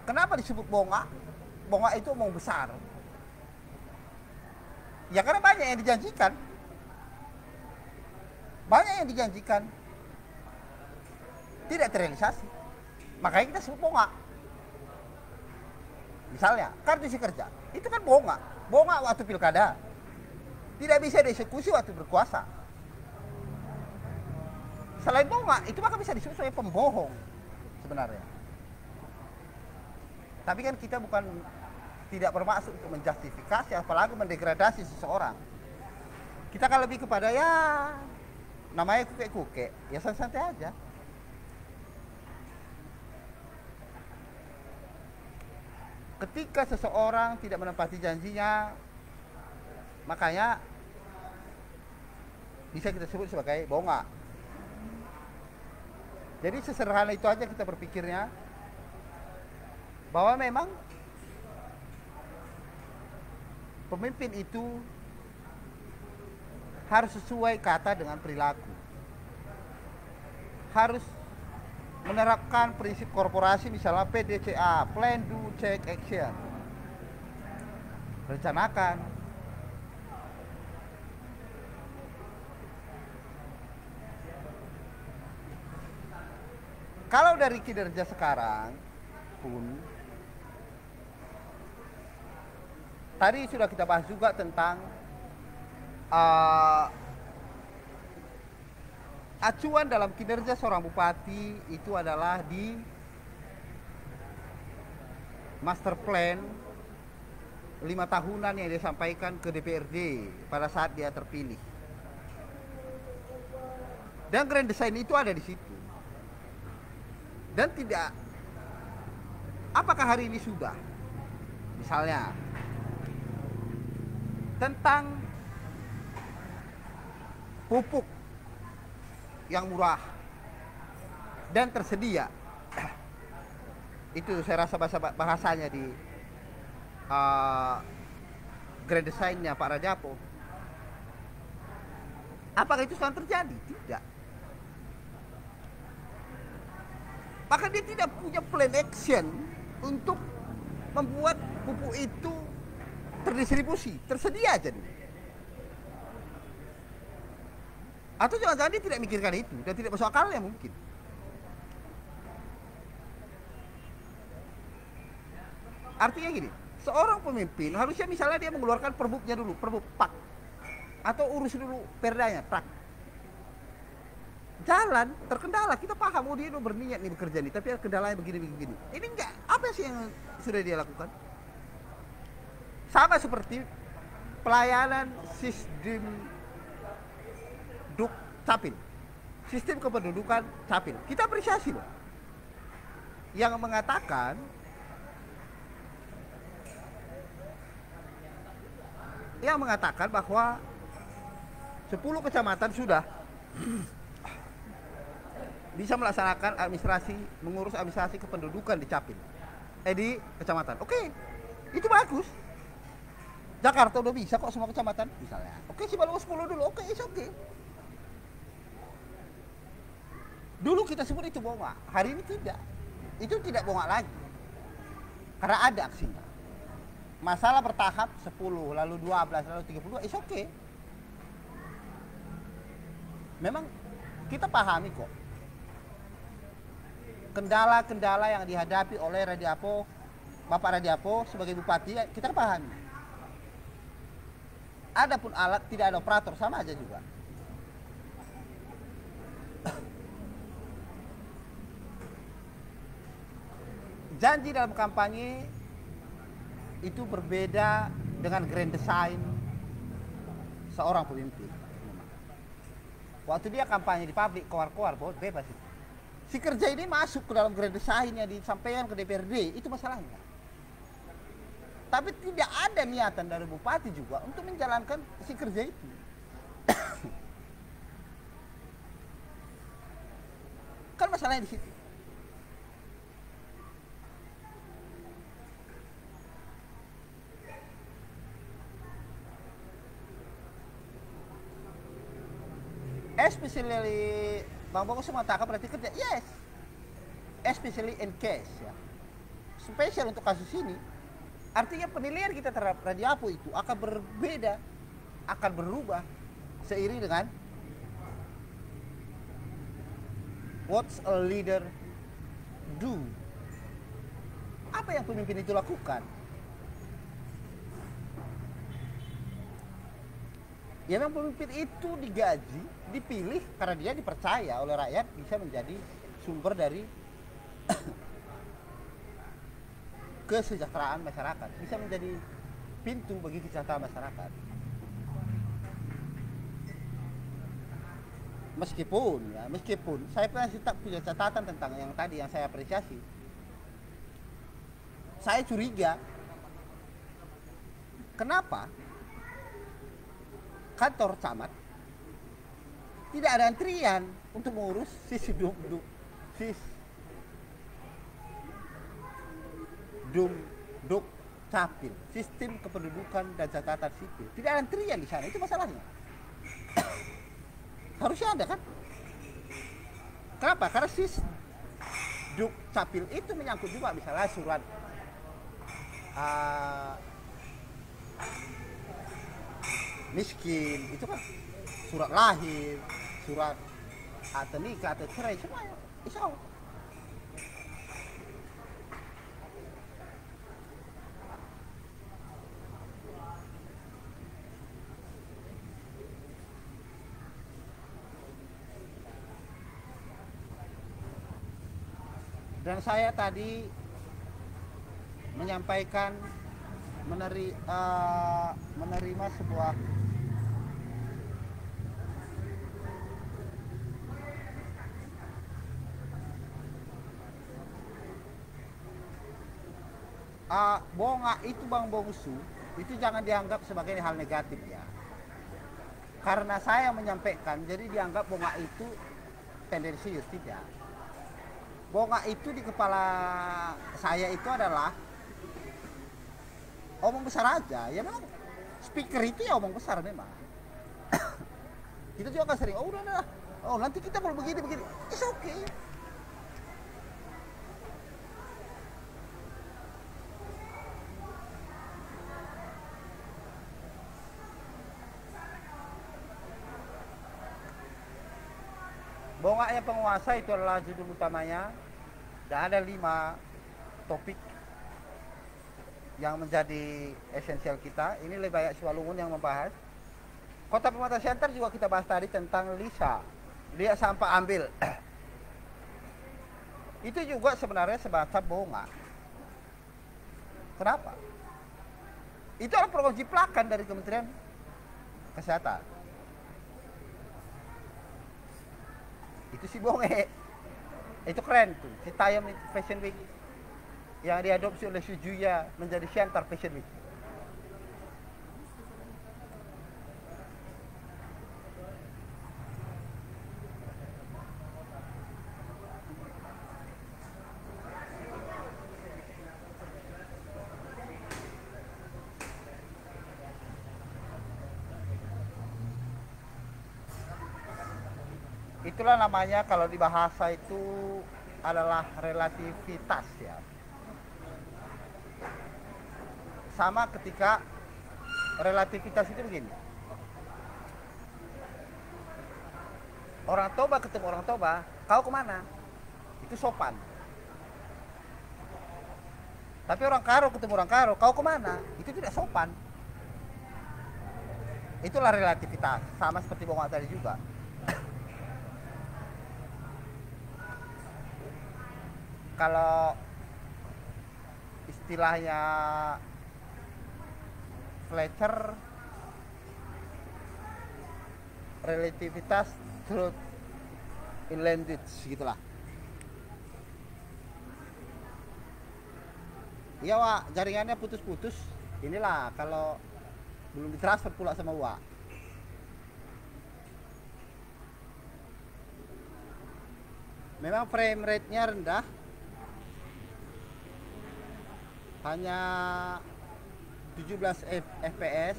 kenapa disebut bongak? Bongak itu omong besar. Ya karena banyak yang dijanjikan. Banyak yang dijanjikan tidak terrealisasi. Makanya kita sebut bongak. Misalnya, kartu si kerja. Itu kan bongak. Bongak waktu pilkada. Tidak bisa dieksekusi waktu berkuasa. Selain bongak, itu maka bisa disebut sebagai pembohong sebenarnya. Tapi kan kita bukan tidak bermaksud untuk menjustifikasi apalagi mendegradasi seseorang. Kita kan lebih kepada ya namanya kuke-kuke, ya santai-santai aja. Ketika seseorang tidak menepati janjinya, makanya bisa kita sebut sebagai bongak. Jadi sesederhana itu aja kita berpikirnya, bahwa memang pemimpin itu harus sesuai kata dengan perilaku. Harus menerapkan prinsip korporasi, misalnya PDCA, Plan, Do, Check, Action. Rencanakan. Kalau dari kinerja sekarang pun, tadi sudah kita bahas juga tentang acuan dalam kinerja seorang bupati itu adalah di master plan 5 tahunan yang disampaikan ke DPRD pada saat dia terpilih. Dan grand design itu ada di situ. Dan tidak, apakah hari ini sudah? Misalnya tentang pupuk yang murah dan tersedia. Itu saya rasa bahasanya di grand design-nya Pak Rajapo. Apakah itu sedang terjadi? Tidak. Maka dia tidak punya plan action untuk membuat pupuk itu terdistribusi, tersedia aja dulu. Atau jangan-jangan dia tidak mikirkan itu dan tidak masuk akalnya mungkin. Artinya gini, seorang pemimpin harusnya misalnya dia mengeluarkan perbuknya dulu, perbuk pak, atau urus dulu perdanya, pak. Jalan terkendala, kita paham, oh dia berniat nih bekerja nih, tapi kendalanya begini-begini. Ini enggak, apa sih yang sudah dia lakukan? Sama seperti pelayanan sistem duk capil, sistem kependudukan capil. Kita apresiasi loh. Yang mengatakan bahwa 10 kecamatan sudah bisa melaksanakan mengurus administrasi kependudukan di capil, di kecamatan. Oke, itu bagus. Jakarta udah bisa kok semua kecamatan misalnya. Oke, Simalungun 10 dulu. Oke, it's okay. Dulu kita sebut itu bongak, hari ini tidak. Itu tidak bongak lagi. Karena ada aksinya. Masalah bertahap 10, lalu 12, lalu 32, it's okay. Memang kita pahami kok kendala-kendala yang dihadapi oleh Bapak Radiapo sebagai bupati, kita pahami. Adapun alat tidak ada operator, sama aja juga. Janji dalam kampanye itu berbeda dengan grand design seorang pemimpin. Waktu dia kampanye di pabrik, keluar-keluar, bebas itu. Si kerja ini masuk ke dalam grand design yang disampaikan ke DPRD, itu masalahnya. Tapi tidak ada niatan dari bupati juga untuk menjalankan si kerja itu. Kan masalahnya di situ. Especially Bang Bagus mengatakan berarti kerja, yes, especially in case ya, spesial untuk kasus ini, artinya penilaian kita terhadap Radiapo itu akan berbeda, akan berubah seiring dengan what's a leader do, apa yang pemimpin itu lakukan. Ya memang pemimpin itu digaji, dipilih karena dia dipercaya oleh rakyat bisa menjadi sumber dari kesejahteraan masyarakat, bisa menjadi pintu bagi kesejahteraan masyarakat. Meskipun saya pernah tak punya catatan tentang yang tadi yang saya apresiasi. Saya curiga, kenapa kantor camat tidak ada antrian untuk mengurus duk capil, sistem kependudukan dan catatan sipil. Tidak ada antrian di sana, itu masalahnya. Harusnya ada kan? Kenapa? Karena duk capil itu menyangkut juga misalnya surat miskin, itu kan surat lahir, surat atau nikah atau cerai, semuanya insya Allah. Dan saya tadi menyampaikan menerima sebuah bonga itu Bang Bongsu, itu jangan dianggap sebagai hal negatif ya. Karena saya menyampaikan, jadi dianggap bonga itu tendensius, tidak. Bonga itu di kepala saya itu adalah omong besar aja. Ya memang speaker itu ya omong besar memang. Kita juga kan sering, oh udah, oh nanti kita perlu begini, it's okay. Bongaknya penguasa itu adalah judul utamanya, dan ada 5 topik yang menjadi esensial kita. Ini lebih banyak Simalungun yang membahas. Kota Pematang Siantar juga kita bahas tadi tentang lihat sampah ambil. Itu juga sebenarnya semacam bonga. Kenapa? Itu adalah program jiplakan dari Kementerian Kesehatan. Itu si bonge, itu keren tuh, si Tayam Fashion Week yang diadopsi oleh Sujuya menjadi Siantar Fashion Week. Itulah namanya kalau di bahasa itu adalah relativitas ya. Sama ketika relativitas itu begini. Orang Toba ketemu orang Toba, kau kemana? Itu sopan. Tapi orang Karo ketemu orang Karo, kau kemana? Itu tidak sopan. Itulah relativitas, sama seperti bonga tadi juga. Kalau istilahnya Fletcher, relativitas truth in language, gitulah. Iya Wak, jaringannya putus-putus. Inilah kalau belum ditransfer pula sama Wak. Memang frame rate-nya rendah, hanya 17 fps.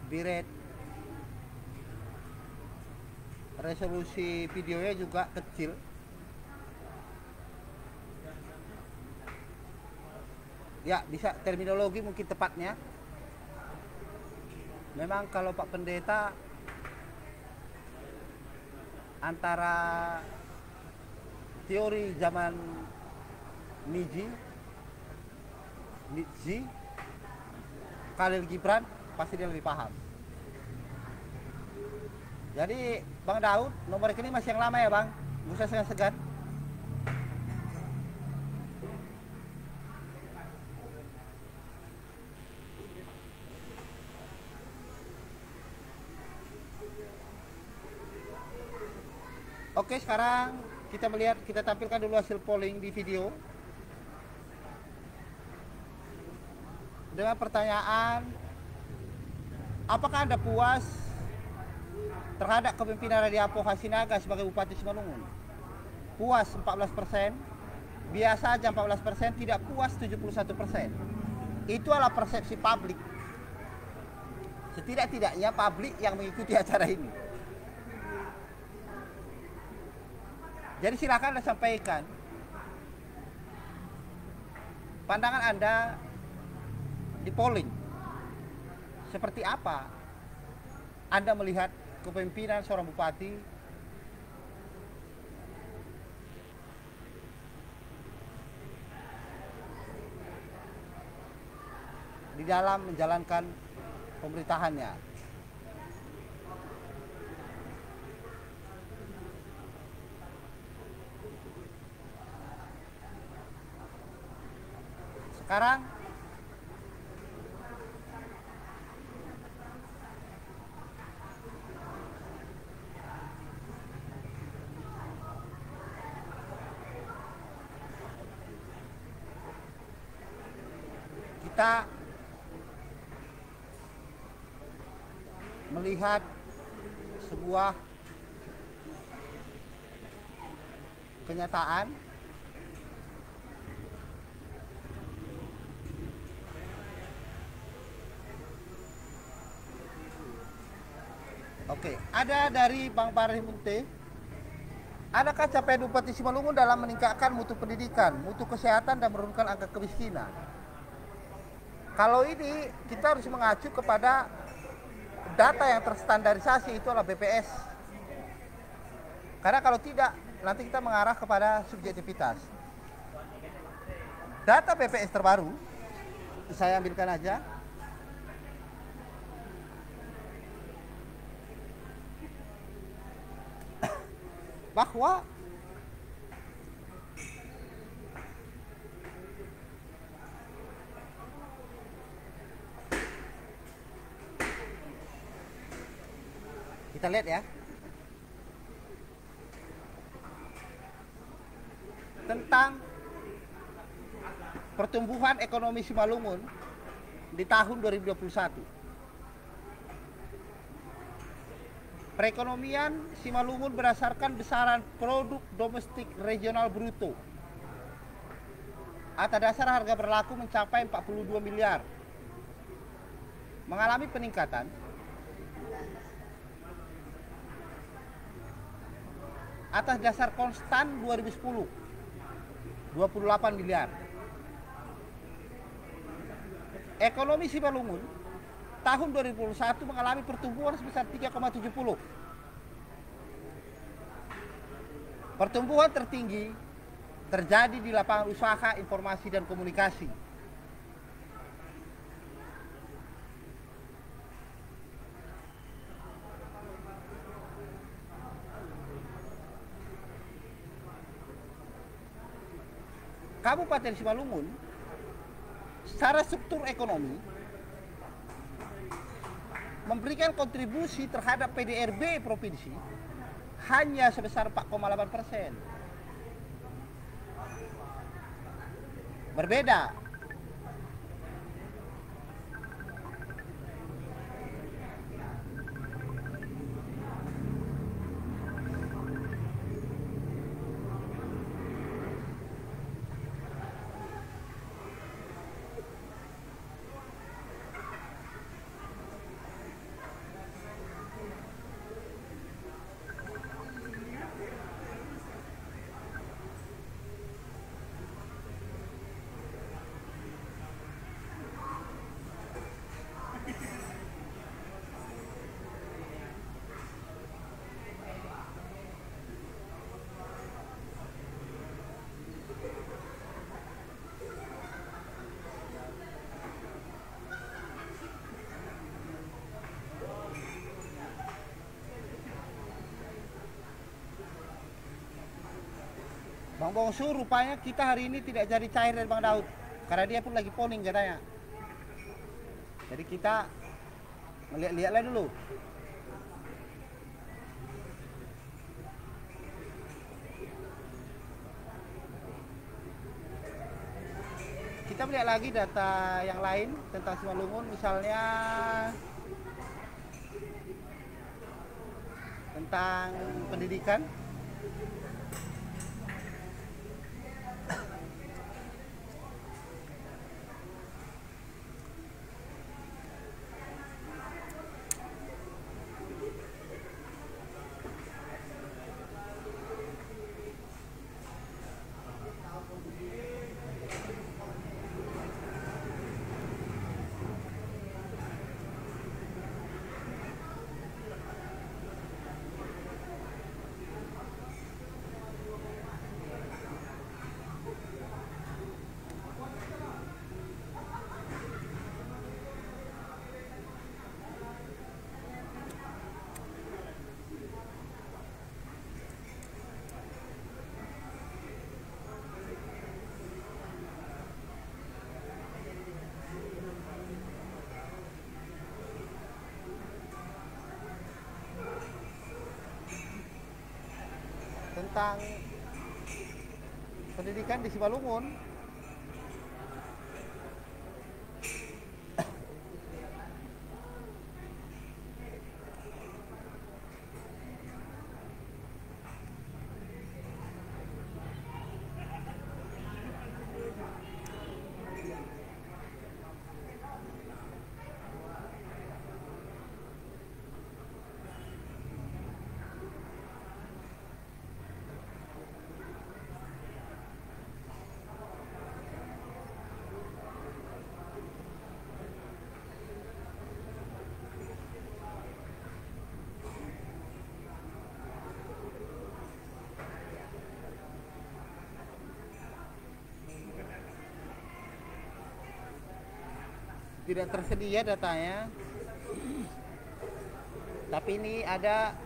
Bitrate, resolusi videonya juga kecil. Ya, bisa terminologi mungkin tepatnya. Memang kalau Pak Pendeta antara teori zaman Nietzsche, Khalil Gibran, pasti dia lebih paham. Jadi Bang Daud, nomor rekening masih yang lama ya Bang? Nggak usah segan-segan. Oke, sekarang kita tampilkan dulu hasil polling di video. Dengan pertanyaan, apakah Anda puas terhadap kepemimpinan Radiapo Hasinaga sebagai Bupati Simalungun? Puas 14%, biasa aja 14%, tidak puas 71%. Itu adalah persepsi publik. Setidak-tidaknya publik yang mengikuti acara ini. Jadi silakan Anda sampaikan pandangan Anda di polling. Seperti apa Anda melihat kepemimpinan seorang bupati di dalam menjalankan pemerintahannya. Sekarang kita melihat sebuah kenyataan Oke, ada dari Bang Parih Munte. Adakah capaian Bupati Simalungun dalam meningkatkan mutu pendidikan, mutu kesehatan, dan menurunkan angka kemiskinan? Kalau ini kita harus mengacu kepada data yang terstandarisasi, itu adalah BPS. Karena kalau tidak, nanti kita mengarah kepada subjektivitas. Data BPS terbaru, saya ambilkan aja. Bahwa kita lihat ya, tentang pertumbuhan ekonomi Simalungun di tahun 2021. Perekonomian Simalungun berdasarkan besaran produk domestik regional bruto atas dasar harga berlaku mencapai 42 miliar, mengalami peningkatan atas dasar konstan 2010 28 miliar. Ekonomi Simalungun tahun 2021 mengalami pertumbuhan sebesar 3,70. Pertumbuhan tertinggi terjadi di lapangan usaha, informasi, dan komunikasi. Kabupaten Simalungun secara struktur ekonomi memberikan kontribusi terhadap PDRB provinsi hanya sebesar 4,8%. Berbeda Bang Bongsu, rupanya kita hari ini tidak jadi cair dari Bang Daud karena dia pun lagi polling katanya. Jadi kita melihat-lihatlah dulu. Kita melihat lagi data yang lain tentang Simalungun, misalnya tentang pendidikan. Tentang pendidikan di Simalungun, tidak tersedia datanya, tapi ini ada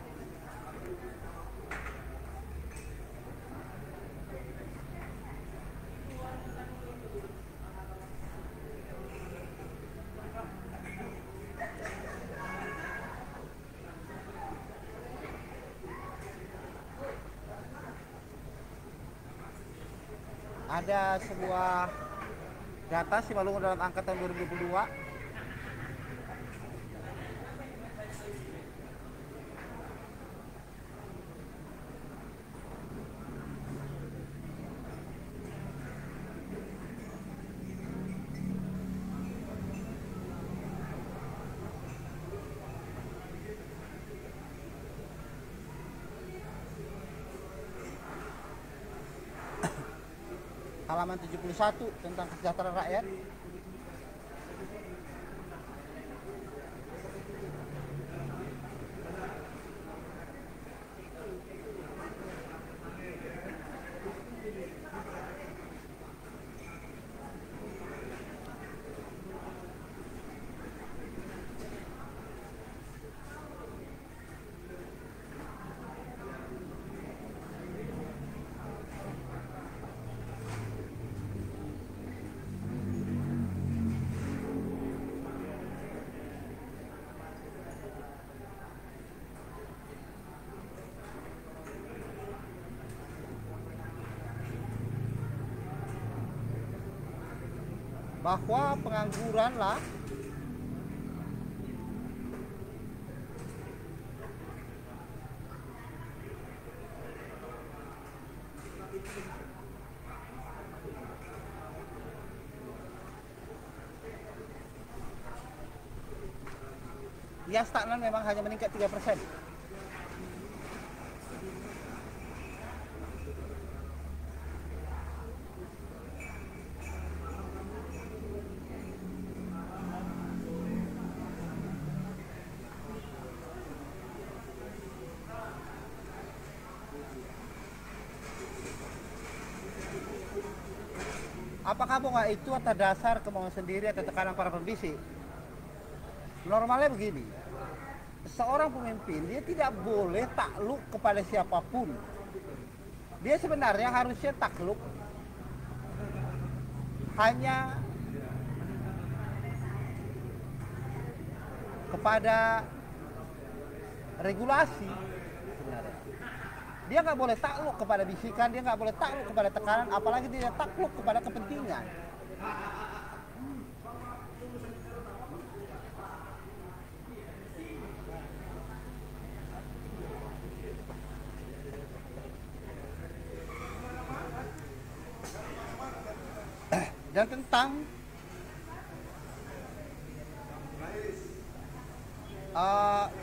sebuah data Simalungun dalam angkatan 2022. Halaman 71 tentang kesejahteraan rakyat. bahwa pengangguran lah yang stagnan memang hanya meningkat 3%. Apakah bunga itu atas dasar kemauan sendiri atau tekanan para pembisik? Normalnya begini, seorang pemimpin dia tidak boleh takluk kepada siapapun. Dia sebenarnya harusnya takluk hanya kepada regulasi sebenarnya. Dia nggak boleh takluk kepada bisikan, dia nggak boleh takluk kepada tekanan, apalagi dia takluk kepada kepentingan. Dan tentang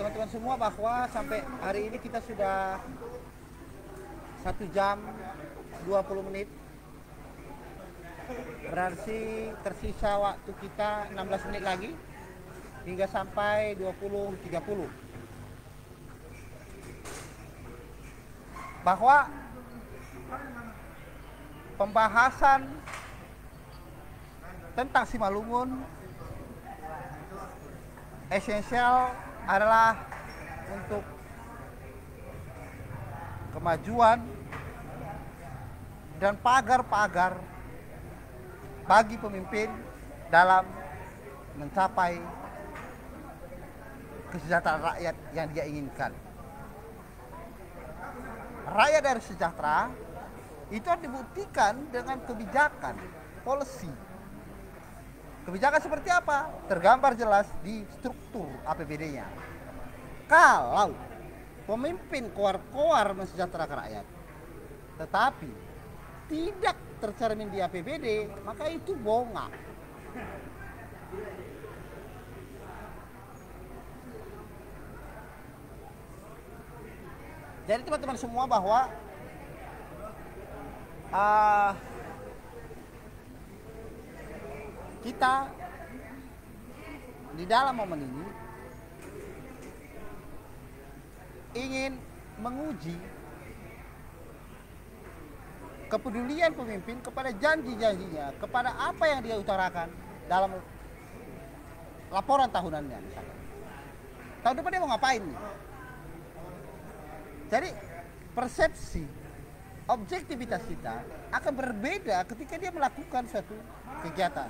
teman-teman semua, bahwa sampai hari ini kita sudah 1 jam 20 menit, berarti tersisa waktu kita 16 menit lagi hingga sampai 20.30. Bahwa pembahasan tentang Simalungun esensial adalah untuk kemajuan dan pagar-pagar bagi pemimpin dalam mencapai kesejahteraan rakyat yang dia inginkan. Rakyat dari sejahtera itu harus dibuktikan dengan kebijakan, policy. Kebijakan seperti apa? Tergambar jelas di struktur APBD-nya. Kalau pemimpin koar-koar mensejahterakan rakyat, tetapi tidak tercermin di APBD, maka itu bongak. Jadi teman-teman semua, bahwa kita di dalam momen ini ingin menguji kepedulian pemimpin kepada janji-janjinya, kepada apa yang dia utarakan dalam laporan tahunannya misalkan. Tahun depan dia mau ngapain nih? Jadi persepsi objektivitas kita akan berbeda ketika dia melakukan suatu kegiatan.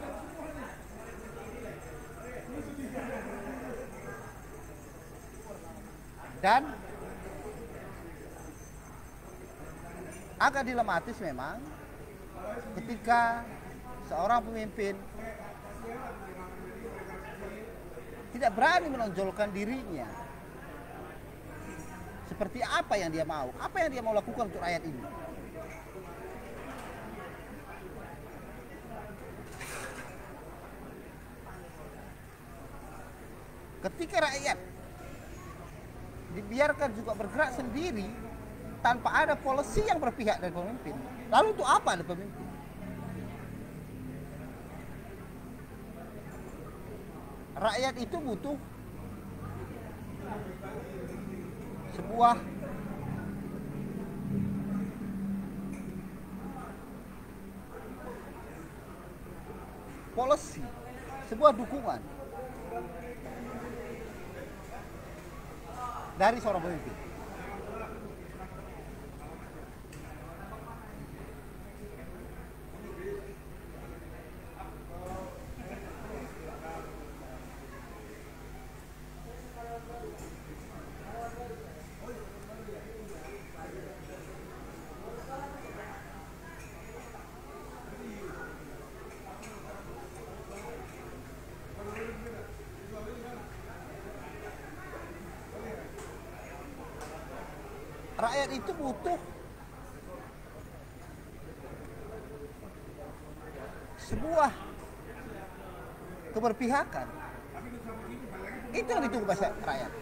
Dan agak dilematis memang ketika seorang pemimpin tidak berani menonjolkan dirinya seperti apa yang dia mau, apa yang dia mau lakukan untuk rakyat ini. Ketika rakyat dibiarkan juga bergerak sendiri tanpa ada polisi yang berpihak dari pemimpin, lalu untuk apa ada pemimpin? Rakyat itu butuh sebuah polisi, sebuah dukungan dari seorang pemimpin. rakyat itu butuh sebuah keberpihakan. Itu yang ditunggu rakyat.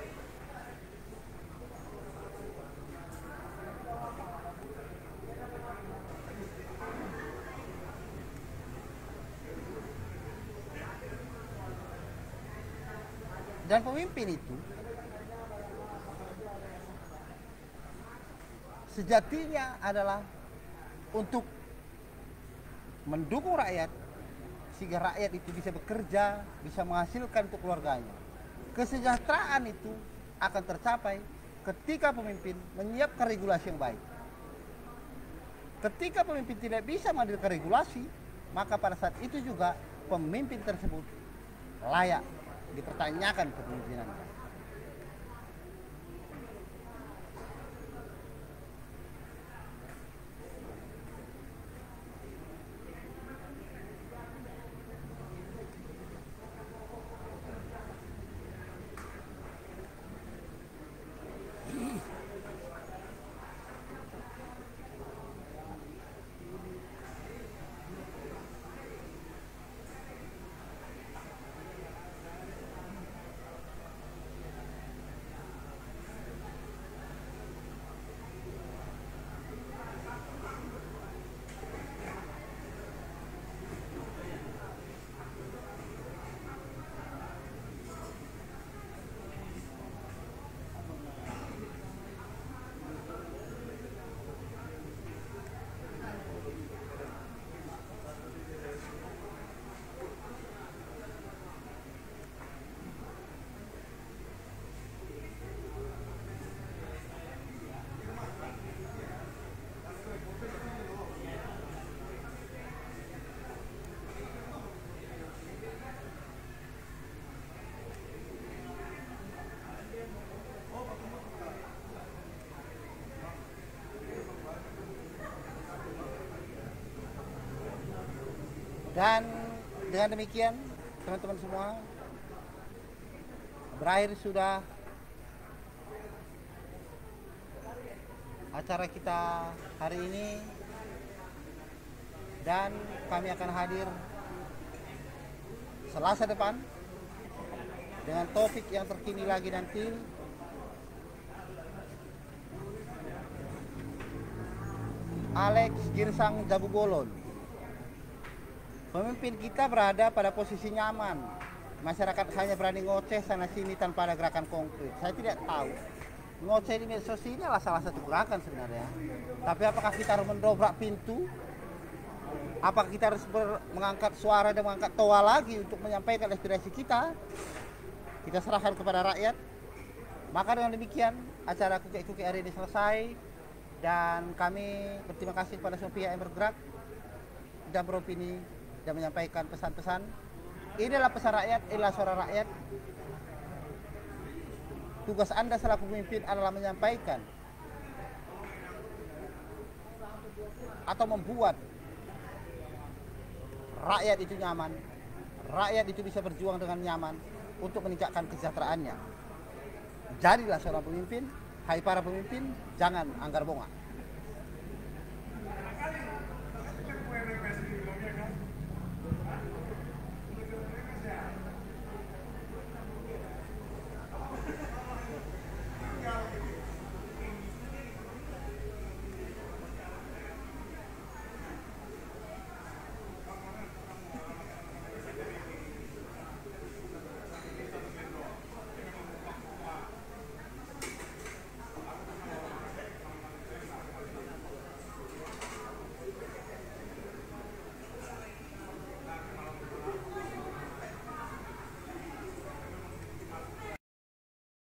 Dan pemimpin itu sejatinya adalah untuk mendukung rakyat sehingga rakyat itu bisa bekerja, bisa menghasilkan untuk keluarganya. Kesejahteraan itu akan tercapai ketika pemimpin menyiapkan regulasi yang baik. Ketika pemimpin tidak bisa menghadirkan regulasi, maka pada saat itu juga pemimpin tersebut layak dipertanyakan kepemimpinannya. Dan dengan demikian teman-teman semua, berakhir sudah acara kita hari ini, dan kami akan hadir Selasa depan dengan topik yang terkini lagi nanti. Alex Girsang Jabubolon. Pemimpin kita berada pada posisi nyaman. Masyarakat hanya berani ngoceh sana sini tanpa ada gerakan konkret. Saya tidak tahu. Ngoceh di medsos ini adalah salah satu gerakan sebenarnya. Tapi apakah kita harus mendobrak pintu? Apakah kita harus mengangkat suara dan mengangkat toa lagi untuk menyampaikan aspirasi kita? Kita serahkan kepada rakyat. Maka dengan demikian acara Kukek-Kukek hari ini selesai. Dan kami berterima kasih kepada semua pihak yang bergerak dan beropini dan menyampaikan pesan-pesan. Inilah pesan rakyat, inilah suara rakyat. Tugas Anda selaku pemimpin adalah menyampaikan atau membuat rakyat itu nyaman, rakyat itu bisa berjuang dengan nyaman untuk meningkatkan kesejahteraannya. Jadilah seorang pemimpin, hai para pemimpin, jangan anggar bongak.